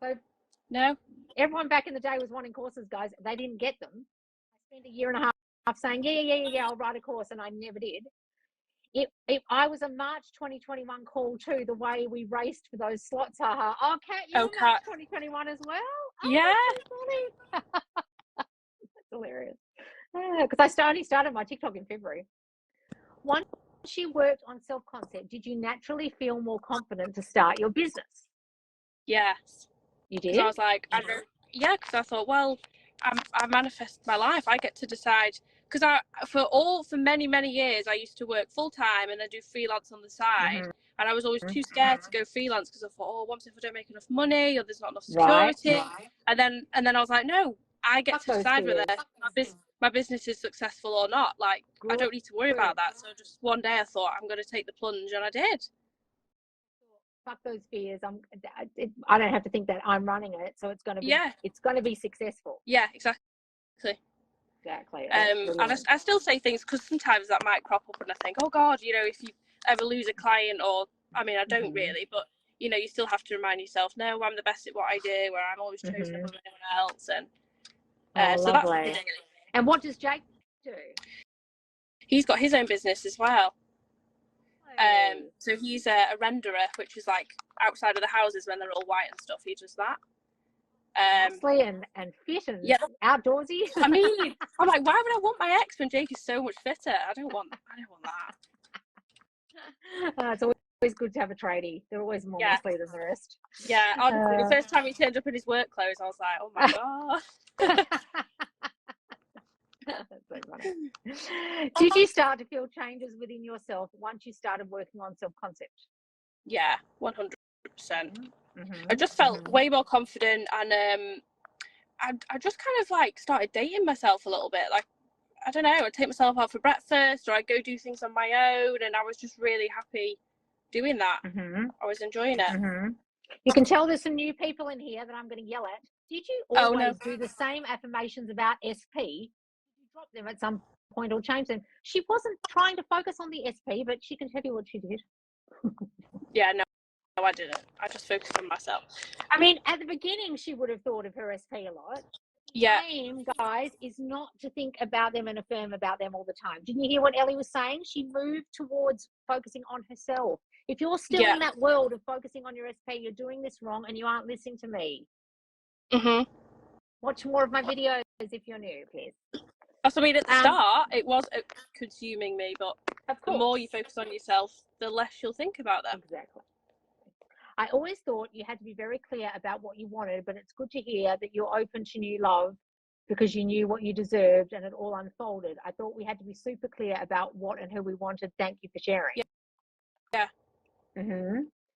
So no. Everyone back in the day was wanting courses, guys. They didn't get them. I spent a year and a half saying, yeah, I'll write a course, and I never did. I was a March 2021 call too, the way we raced for those slots. Haha. Oh, Kat, you were March 2021 as well? Oh, yeah. That's so funny. That's hilarious. Because I only started my TikTok in February. Once you worked on self-concept, did you naturally feel more confident to start your business? Yes. You Because I did? was like, I don't, yeah, because I thought, well, I manifest my life. I get to decide. Because for many years, I used to work full time and then do freelance on the side. Mm-hmm. And I was always too scared to go freelance because I thought, oh, what if I don't make enough money or there's not enough Right. security? And then I was like, no, I get Fuck to those decide whether fears. my business is successful or not. Like, I Good. don't need to worry about that. So just one day I thought, I'm going to take the plunge, and I did. Fuck those fears. I don't have to think that I'm running it, so it's going to be. Yeah. It's going to be successful. Yeah, exactly. Exactly. And I still say things because sometimes that might crop up, and I think, oh God, you know, if you ever lose a client, or I mean, I don't really, but you know, you still have to remind yourself, no, I'm the best at what I do, where I'm always chosen above anyone else, and so that's the thing. And what does Jake do? He's got his own business as well. So he's a renderer, which is like outside of the houses when they're all white and stuff. He does that. Mostly and fit and outdoorsy. I mean, I'm like, why would I want my ex when Jake is so much fitter? I don't want that. It's always good to have a tradie. They're always more muscly than the rest. Yeah, honestly, the first time he turned up in his work clothes, I was like, oh my God. That's so funny. Did you start to feel changes within yourself once you started working on self-concept? Yeah, 100%. I just felt way more confident, and I just kind of like started dating myself a little bit. Like, I don't know, I'd take myself out for breakfast, or I'd go do things on my own, and I was just really happy doing that. I was enjoying it. You can tell there's some new people in here that I'm going to yell at. Did you always do the same affirmations about SP? Did you drop them at some point or change them? She wasn't trying to focus on the SP, but she can tell you what she did. Yeah, no, I didn't. I just focused on myself. I mean, at the beginning, she would have thought of her SP a lot. Yeah. Aim, guys, is not to think about them and affirm about them all the time. Didn't you hear what Elly was saying? She moved towards focusing on herself. If you're still in that world of focusing on your SP, you're doing this wrong and you aren't listening to me. Watch more of my videos if you're new, please. I mean, at the start, it was consuming me, but the more you focus on yourself, the less you'll think about that. Exactly. I always thought you had to be very clear about what you wanted, but it's good to hear that you're open to new love because you knew what you deserved and it all unfolded. I thought we had to be super clear about what and who we wanted. Thank you for sharing. Yeah.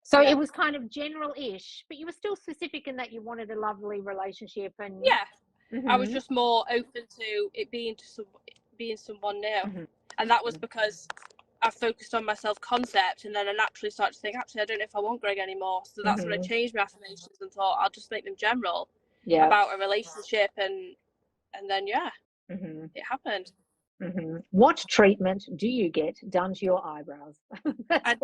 So it was kind of general-ish, but you were still specific in that you wanted a lovely relationship. And I was just more open to it being someone new, and that was because I focused on my self-concept, and then I naturally started to think, actually, I don't know if I want Greg anymore. So that's when I changed my affirmations and thought I'll just make them general about a relationship, and then it happened. What treatment do you get done to your eyebrows? I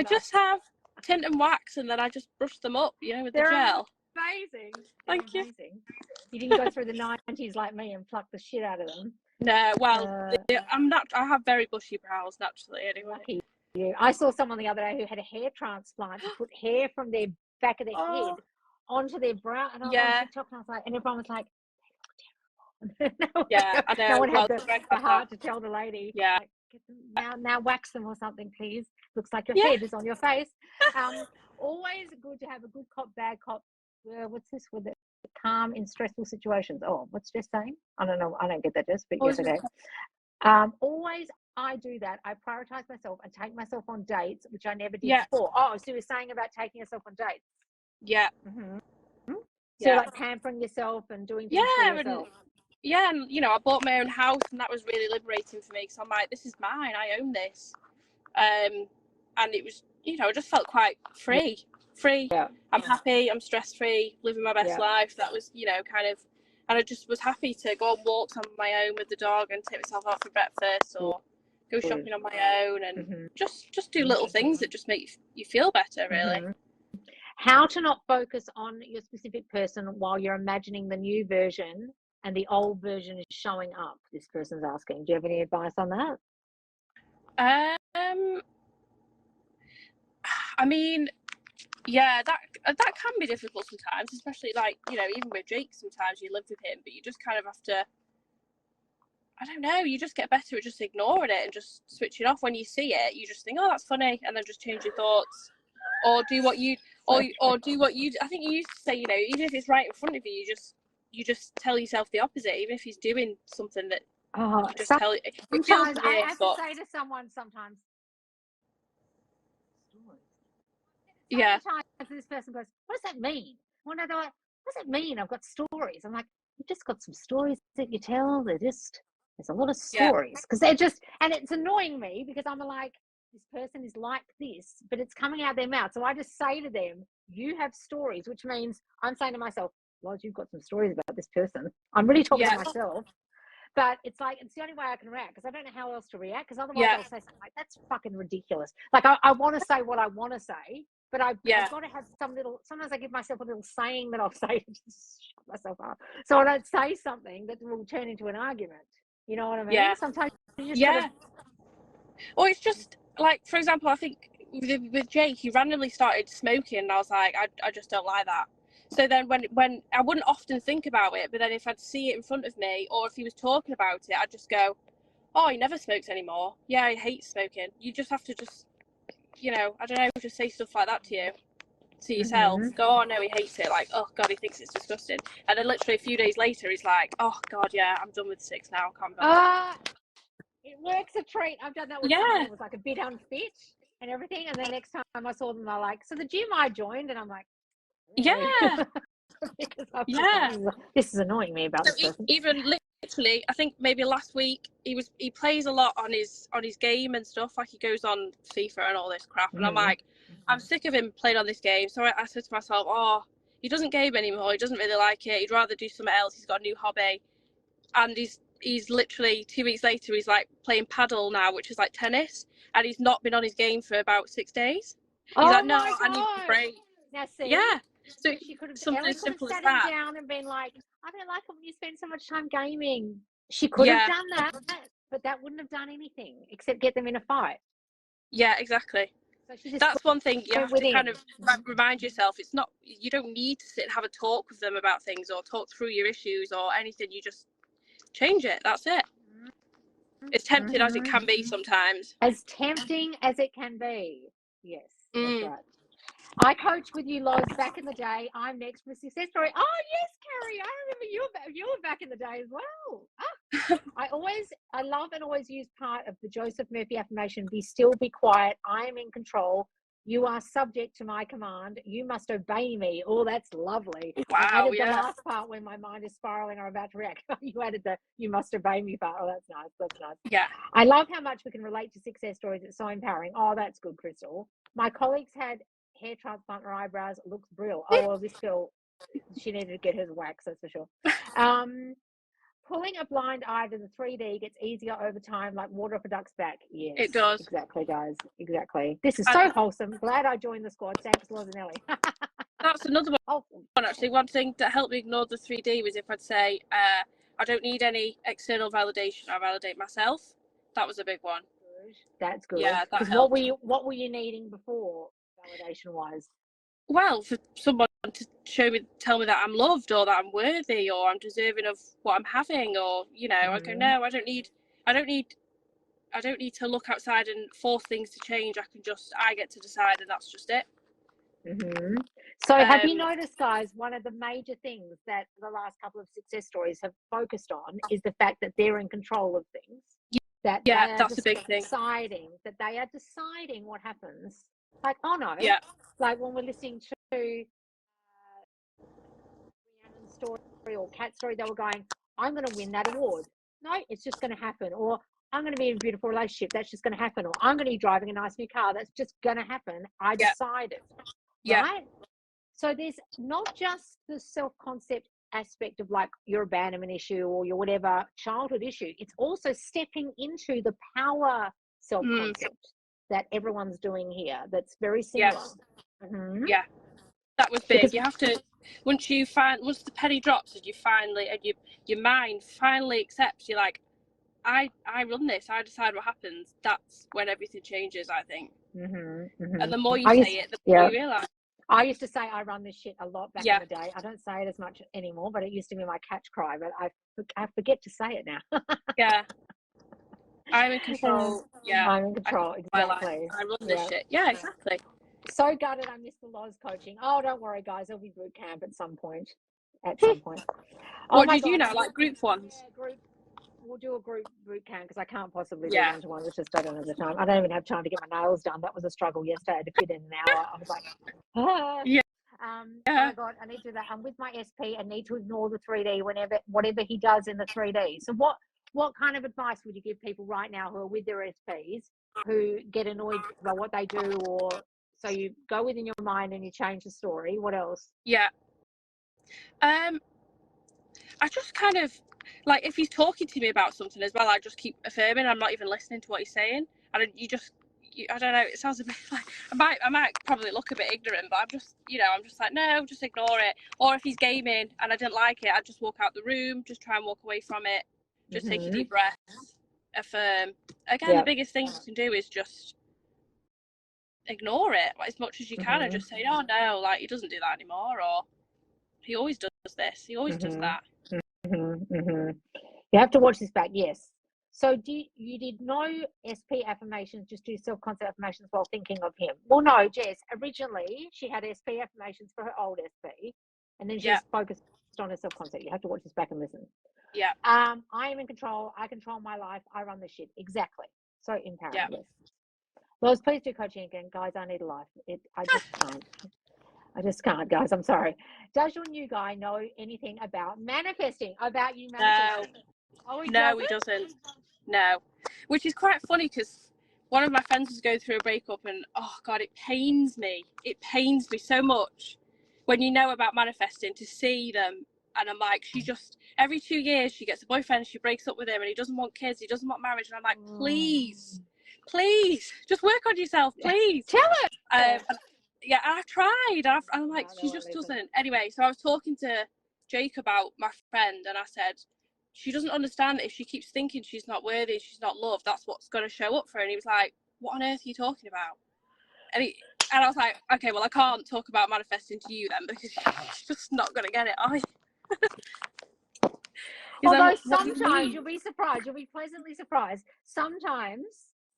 just have tint and wax, and then I just brush them up, with the gel. Amazing. Thank you. You didn't go through the 90s like me and pluck the shit out of them. No, well, I have very bushy brows naturally anyway. Lucky you. I saw someone the other day who had a hair transplant to put hair from their back of their head onto their brow, and I was on TikTok, and I was like, and everyone was like, they look terrible. I know. No one had the heart to tell the lady. Yeah. Like, now wax them or something, please. Looks like your head is on your face. Always good to have a good cop, bad cop. What's this with it? Calm in stressful situations. Oh, what's Jess saying? I don't know. I don't get that, Jess, but yes, okay. Always I do that. I prioritize myself and take myself on dates, which I never did before. Oh, so you're saying about taking yourself on dates? Yeah. So like pampering yourself and doing things for yourself. And I bought my own house, and that was really liberating for me, because I'm like, this is mine, I own this, and it was, I just felt quite free. I'm happy, I'm stress free, living my best life. That was kind of, and I just was happy to go on walks on my own with the dog and take myself out for breakfast, or go shopping on my own, and just do little things that just make you feel better, really. How to not focus on your specific person while you're imagining the new version and the old version is showing up, this person's asking. Do you have any advice on that? I mean, that can be difficult sometimes, especially like, even with Jake, sometimes you live with him, but you just kind of have to, I don't know, you just get better at just ignoring it and just switching off. When you see it, you just think, oh, that's funny, and then just change your thoughts, or or do what you. I think you used to say, you know, even if it's right in front of you, you just tell yourself the opposite. Even if he's doing something that you just tell it. Sometimes I have to say to someone, sometimes. Yeah. Sometimes this person goes, "What does that mean?" Well, no, they're like, "What does that mean? I've got stories." I'm like, "You've just got some stories that you tell. There's a lot of stories because they're just," and it's annoying me because I'm like, this person is like this, but it's coming out their mouth. So I just say to them, "You have stories," which means I'm saying to myself, "Lord, you've got some stories about this person." I'm really talking to myself. But it's like, it's the only way I can react because I don't know how else to react because otherwise I'll say something like, "That's fucking ridiculous." Like I want to say what I want to say, but I've got to have some little, sometimes I give myself a little saying that I'll say to just shut myself up. So I don't say something that will turn into an argument. You know what I mean? Yeah. Sometimes you just gotta... Or it's just like, for example, I think with Jake, he randomly started smoking and I was like, I just don't like that. So then when I wouldn't often think about it, but then if I'd see it in front of me or if he was talking about it, I'd just go, "Oh, he never smokes anymore. Yeah, I hate smoking." You just have to just, you know, I don't know, just say stuff like that to yourself. Go, "Oh no, he hates it." Like, "Oh God, he thinks it's disgusting." And then literally a few days later, he's like, "Oh God, yeah, I'm done with six now. I can't be bothered." It works a treat. I've done that with someone that was like a bit unfit and everything. And the next time I saw them, they're like, "So the gym I joined," and I'm like, "Really?" Because this is annoying me about this person. Even literally, I think maybe last week he plays a lot on his game and stuff. Like he goes on FIFA and all this crap, and I'm like, I'm sick of him playing on this game. So I said to myself, "Oh, he doesn't game anymore. He doesn't really like it. He'd rather do something else. He's got a new hobby." And he's literally 2 weeks later, he's like playing paddle now, which is like tennis, and he's not been on his game for about 6 days. He's like, "No, I need a break." Now see, Yeah. So Elly could have sat him down and been like, "I don't like it when you spend so much time gaming." She could have done that, but that wouldn't have done anything except get them in a fight. Yeah, exactly. So that's one thing you have to kind of remind yourself. It's not, you don't need to sit and have a talk with them about things or talk through your issues or anything. You just change it. That's it. As tempting as it can be sometimes. As tempting as it can be. Yes, that's right. I coached with you, Loz, back in the day. I'm next for a success story. Oh, yes, Carrie. I remember you were back in the day as well. I love and always use part of the Joseph Murphy affirmation, "Be still, be quiet. I am in control. You are subject to my command. You must obey me." Oh, that's lovely. Wow, I added the last part when my mind is spiraling or about to react. You added the "you must obey me" part. Oh, that's nice. That's nice. Yeah. I love how much we can relate to success stories. It's so empowering. Oh, that's good, Crystal. My colleagues had hair transplant or eyebrows. Looks brilliant. Oh, well, this girl, she needed to get hers waxed, that's for sure. Pulling a blind eye to the 3D gets easier over time, like water off a duck's back. Yes, it does. Exactly, guys. Exactly. This is so wholesome. Glad I joined the squad. Thanks, Loz and Elly. That's another one. Actually, one thing that helped me ignore the 3D was if I'd say, "I don't need any external validation. I validate myself." That was a big one. That's good. Yeah, because what were you needing before, validation wise? Well, for someone to tell me that I'm loved or that I'm worthy or I'm deserving of what I'm having, or, you know, I go, no, I don't need to look outside and force things to change. I get to decide, and that's just it. So have you noticed, guys, one of the major things that the last couple of success stories have focused on is the fact that they're in control of things. That's a big thing. That they are deciding what happens. Like, oh no. Yeah. Like when we're listening to Rhiannon's story or Kat's story, they were going, "I'm going to win that award." No, it's just going to happen. Or I'm going to be in a beautiful relationship. That's just going to happen. Or I'm going to be driving a nice new car. That's just going to happen. I decided. Yeah. Right? So there's not just the self-concept aspect of like your abandonment issue or your whatever childhood issue. It's also stepping into the power self-concept that everyone's doing here. That's very similar. Yeah, that was big. Because you have to, once the penny drops and your mind finally accepts, you're like, I run this, I decide what happens. That's when everything changes, I think. And the more you say it, the more you realise. I used to say I run this shit a lot back in the day. I don't say it as much anymore, but it used to be my catch cry. But I forget to say it now. Yeah. I'm in control. Yeah. I'm in control. Exactly. I run this shit. Yeah, exactly. So gutted I missed the Loz coaching. Oh, don't worry, guys. There'll be boot camp at some point. Oh what my do you God, do now? Like group ones? Yeah, group. We'll do a group boot camp because I can't possibly do Yeah. one-to-one. It's just I don't have the time. I don't even have time to get my nails done. That was a struggle yesterday. I had to fit in an hour. I was like, ah. Yeah. Oh my God, I need to do that. I'm with my SP. I need to ignore the 3D whatever he does in the 3D. So what kind of advice would you give people right now who are with their SPs who get annoyed by what they do, or so you go within your mind and you change the story? What else? Yeah. I just kind of, like, if he's talking to me about something as well, I just keep affirming. I'm not even listening to what he's saying. And I don't know, it sounds a bit like, I might probably look a bit ignorant, but I'm just like, no, just ignore it. Or if he's gaming and I didn't like it, I'd just walk out the room, just try and walk away from it, just take a deep breath, affirm. Again, the biggest thing you can do is just ignore it as much as you can and just say, oh no, like, he doesn't do that anymore, or he always does this, he always does that. You have to watch this back. Yes. So you did no SP affirmations, just do self-concept affirmations while thinking of him? Well, no, Jess, originally she had SP affirmations for her old SP, and then she's focused on her self-concept. You have to watch this back and listen. Yeah. I am in control. I control my life. I run the shit. Exactly. So empowering. Yeah. Yes. Loz, please do coaching again, guys. I need a life. I just can't. I just can't, guys. I'm sorry. Does your new guy know anything about manifesting? About you manifesting? No, he doesn't. No. Which is quite funny because one of my friends was going through a breakup and, oh God, it pains me. It pains me so much when you know about manifesting to see them. And I'm like, she just, every 2 years she gets a boyfriend, she breaks up with him and he doesn't want kids, he doesn't want marriage. And I'm like, please, just work on yourself, please. Tell her. Yeah, I've tried. I'm like, she just doesn't. Anyway, so I was talking to Jake about my friend and I said, she doesn't understand that if she keeps thinking she's not worthy, she's not loved, that's what's going to show up for her. And he was like, what on earth are you talking about? And I was like, okay, well, I can't talk about manifesting to you then because she's just not going to get it, are you? Although sometimes you'll be surprised, you'll be pleasantly surprised. Sometimes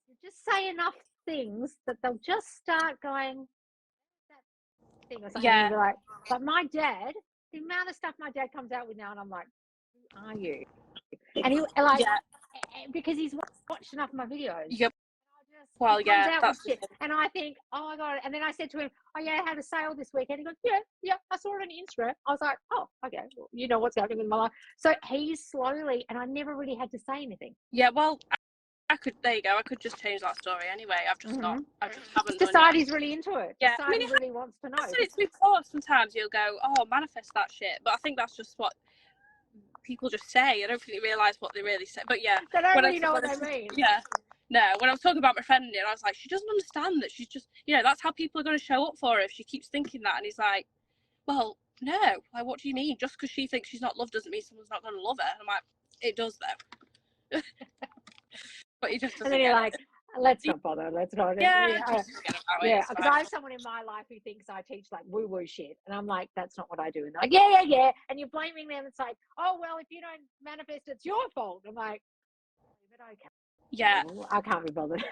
you just say enough things that they'll just start going, that thing or something. Yeah. And you'll be like, but my dad, the amount of stuff my dad comes out with now, and I'm like, who are you? And he like, because he's watched enough of my videos. Yep. Well, yeah, that's shit. And I think, oh my God. And then I said to him, oh yeah, I had a sale this weekend. He goes, yeah, I saw it on Instagram. I was like, oh, okay, well, you know what's happening in my life. So he's slowly, and I never really had to say anything. Yeah, well, I could, there you go, I could just change that story anyway. I've just not, I just haven't Society's really into it. Yeah, Society really wants to know. I said it to me before, sometimes you'll go, oh, manifest that shit. But I think that's just what people just say. I don't really realise what they really say. But yeah. They don't really know what they mean. Yeah. No, when I was talking about my friend, and I was like, she doesn't understand that she's just, that's how people are going to show up for her if she keeps thinking that. And he's like, well, no, like, what do you mean? Just because she thinks she's not loved doesn't mean someone's not going to love her. And I'm like, it does though. But he just doesn't. And then you're like, let's not bother. Let's not. Yeah, because I have someone in my life who thinks I teach like woo-woo shit. And I'm like, that's not what I do. And they're like, yeah. And you're blaming them. It's like, oh, well, if you don't manifest, it's your fault. I'm like, but okay. Yeah. Well, I can't be bothered.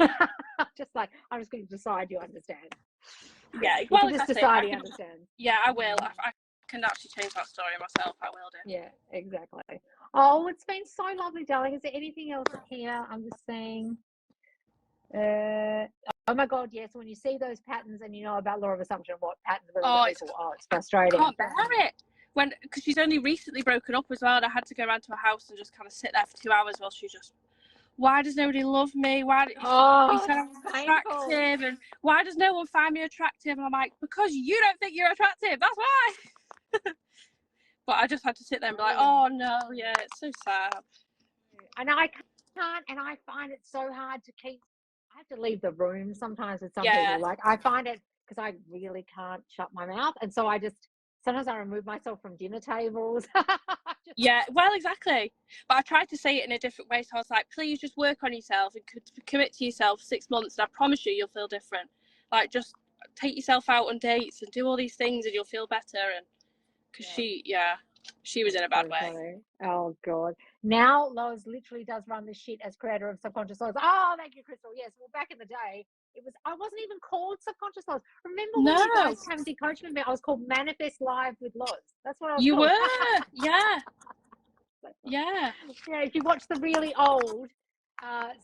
Just like, I'm just going to decide you understand. Yeah, well, just decide you understand. Yeah, I will. I can actually change that story myself. I will do. Yeah, exactly. Oh, it's been so lovely, darling. Is there anything else here? I'm just saying. Oh my God, yes. When you see those patterns and you know about law of assumption, what patterns are people? It's frustrating. I can't bear it. Because she's only recently broken up as well, and I had to go around to her house and just kind of sit there for 2 hours while she just, why does nobody love me? Why he said I'm attractive, and why does no one find me attractive? And I'm like, because you don't think you're attractive. That's why. But I just had to sit there and be like, oh no, yeah, it's so sad. And I can't, and I find it so hard to keep. I have to leave the room sometimes with some people. Like, I find it because I really can't shut my mouth, and so sometimes I remove myself from dinner tables. Yeah, well, exactly. But I tried to say it in a different way. So I was like, please just work on yourself and commit to yourself 6 months, and I promise you'll feel different. Like, just take yourself out on dates and do all these things and you'll feel better. And because she was in a bad way. Funny. Oh God! Now Lois literally does run the shit as creator of Subconscious Laws. Oh, thank you, Crystal. Yes, well, back in the day, I wasn't even called Subconscious Laws. Remember when you guys came to coach with me? I was called Manifest Live with Loz. That's what I was You called. were, yeah. Yeah. Yeah, if you watch the really old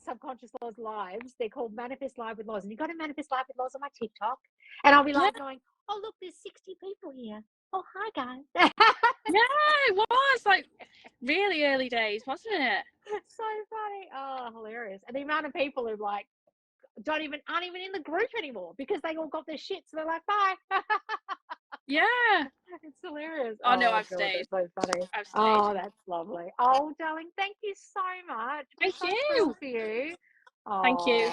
Subconscious Laws lives, they're called Manifest Live with Loz. And you got to Manifest Live with Loz on my TikTok. And I'll be like going, oh, look, there's 60 people here. Oh, hi, guys. Yeah, it was like really early days, wasn't it? So funny. Oh, hilarious. And the amount of people who like aren't even in the group anymore because they all got their shit. So they're like, bye. Yeah. It's hilarious. Oh, no, I've God, stayed. that's so funny. I've stayed. Oh, that's lovely. Oh, darling, thank you so much. Thank so you. thrilled for you. Oh. Thank you.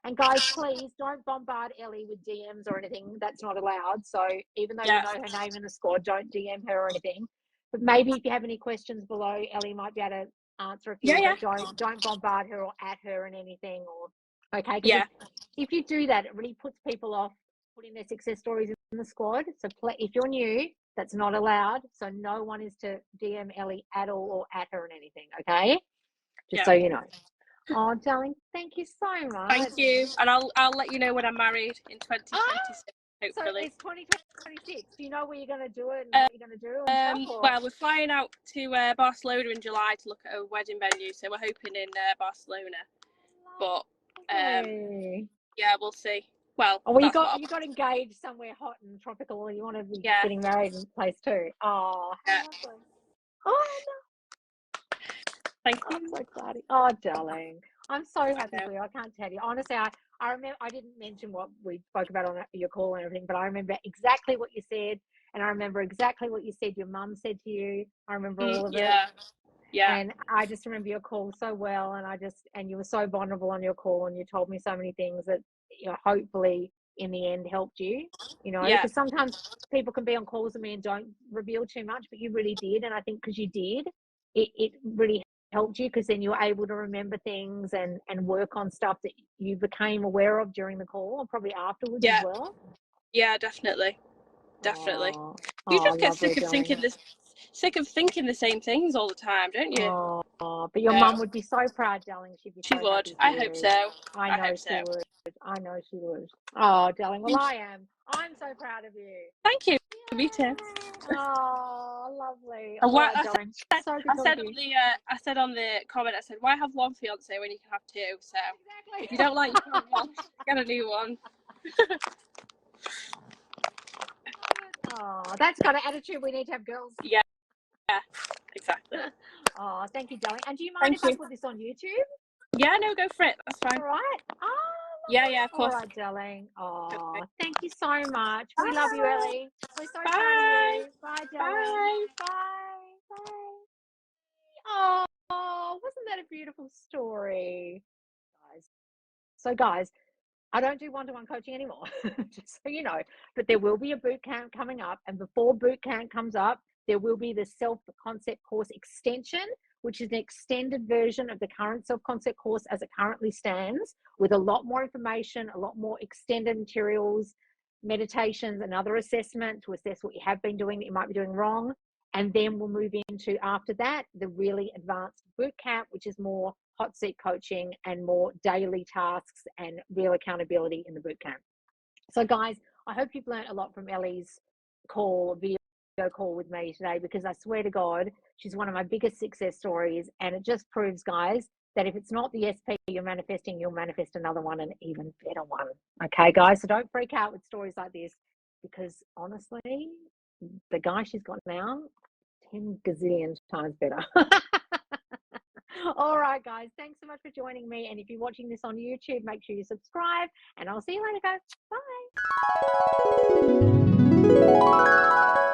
And guys, please don't bombard Elly with DMs or anything. That's not allowed. So even though you know her name in the squad, don't DM her or anything. But maybe if you have any questions below, Elly might be able to answer a few. But don't bombard her or at her and anything. Or okay. Yeah. If you do that, it really puts people off putting their success stories in the squad. So if you're new, that's not allowed. So no one is to DM Elly at all or at her and anything. Okay. Just so you know. Oh, darling, thank you so much. Thank you. And I'll let you know when I'm married in 2026, hopefully. So it's 2026. Do you know where you're going to do it and what you're going to do and stuff? Or? Well, we're flying out to Barcelona in July to look at a wedding venue. So we're hoping in Barcelona. But yeah, we'll see. Well, you got engaged somewhere hot and tropical, and you want to be getting married in a place too. Oh, how lovely. Oh, no. Thank you. So exciting. Oh, darling. I'm so happy for you. I can't tell you. Honestly, I remember, I didn't mention what we spoke about on your call and everything, but I remember exactly what you said. And I remember exactly what you said your mum said to you. I remember all of it. Yeah. And I just remember your call so well. And you were so vulnerable on your call, and you told me so many things that, hopefully in the end helped you, because sometimes people can be on calls with me and don't reveal too much, but you really did. And I think because you did, it really helped you, because then you were able to remember things and work on stuff that you became aware of during the call and probably afterwards as well. Yeah, definitely. You just get sick of thinking the same things all the time, don't you? But your mum would be so proud, darling. She'd be so would. I hope so. I know she would. I know she would. Oh, darling. Well, I am. I'm so proud of you. Thank you. Me too. Oh, lovely. I said on the comment, I said, why have one fiance when you can have two? So if you don't like your current one, get a new one. Oh, that's the kind of attitude we need to have, girls. Yeah, exactly. Oh, thank you, darling. And do you mind if I put this on YouTube? Yeah, no, go for it. That's fine. All right. Oh, yeah, of course. All right, darling. Oh, thank you so much. We love you, Elly. We're so proud of you. Bye, darling. Bye. Oh, wasn't that a beautiful story, guys? So, guys, I don't do one-to-one coaching anymore, just so you know. But there will be a boot camp coming up, and before boot camp comes up, there will be the self-concept course extension, which is an extended version of the current self-concept course as it currently stands, with a lot more information, a lot more extended materials, meditations, and other assessment to assess what you have been doing that you might be doing wrong. And then we'll move into, after that, the really advanced boot camp, which is more hot seat coaching and more daily tasks and real accountability in the boot camp. So guys, I hope you've learned a lot from Elly's video call with me today, because I swear to God, she's one of my biggest success stories. And it just proves, guys, that if it's not the SP you're manifesting, you'll manifest another one, an even better one. Okay, guys? So don't freak out with stories like this, because honestly, the guy she's got now, 10 gazillion times better. All right, guys. Thanks so much for joining me. And if you're watching this on YouTube, make sure you subscribe. And I'll see you later, guys. Bye.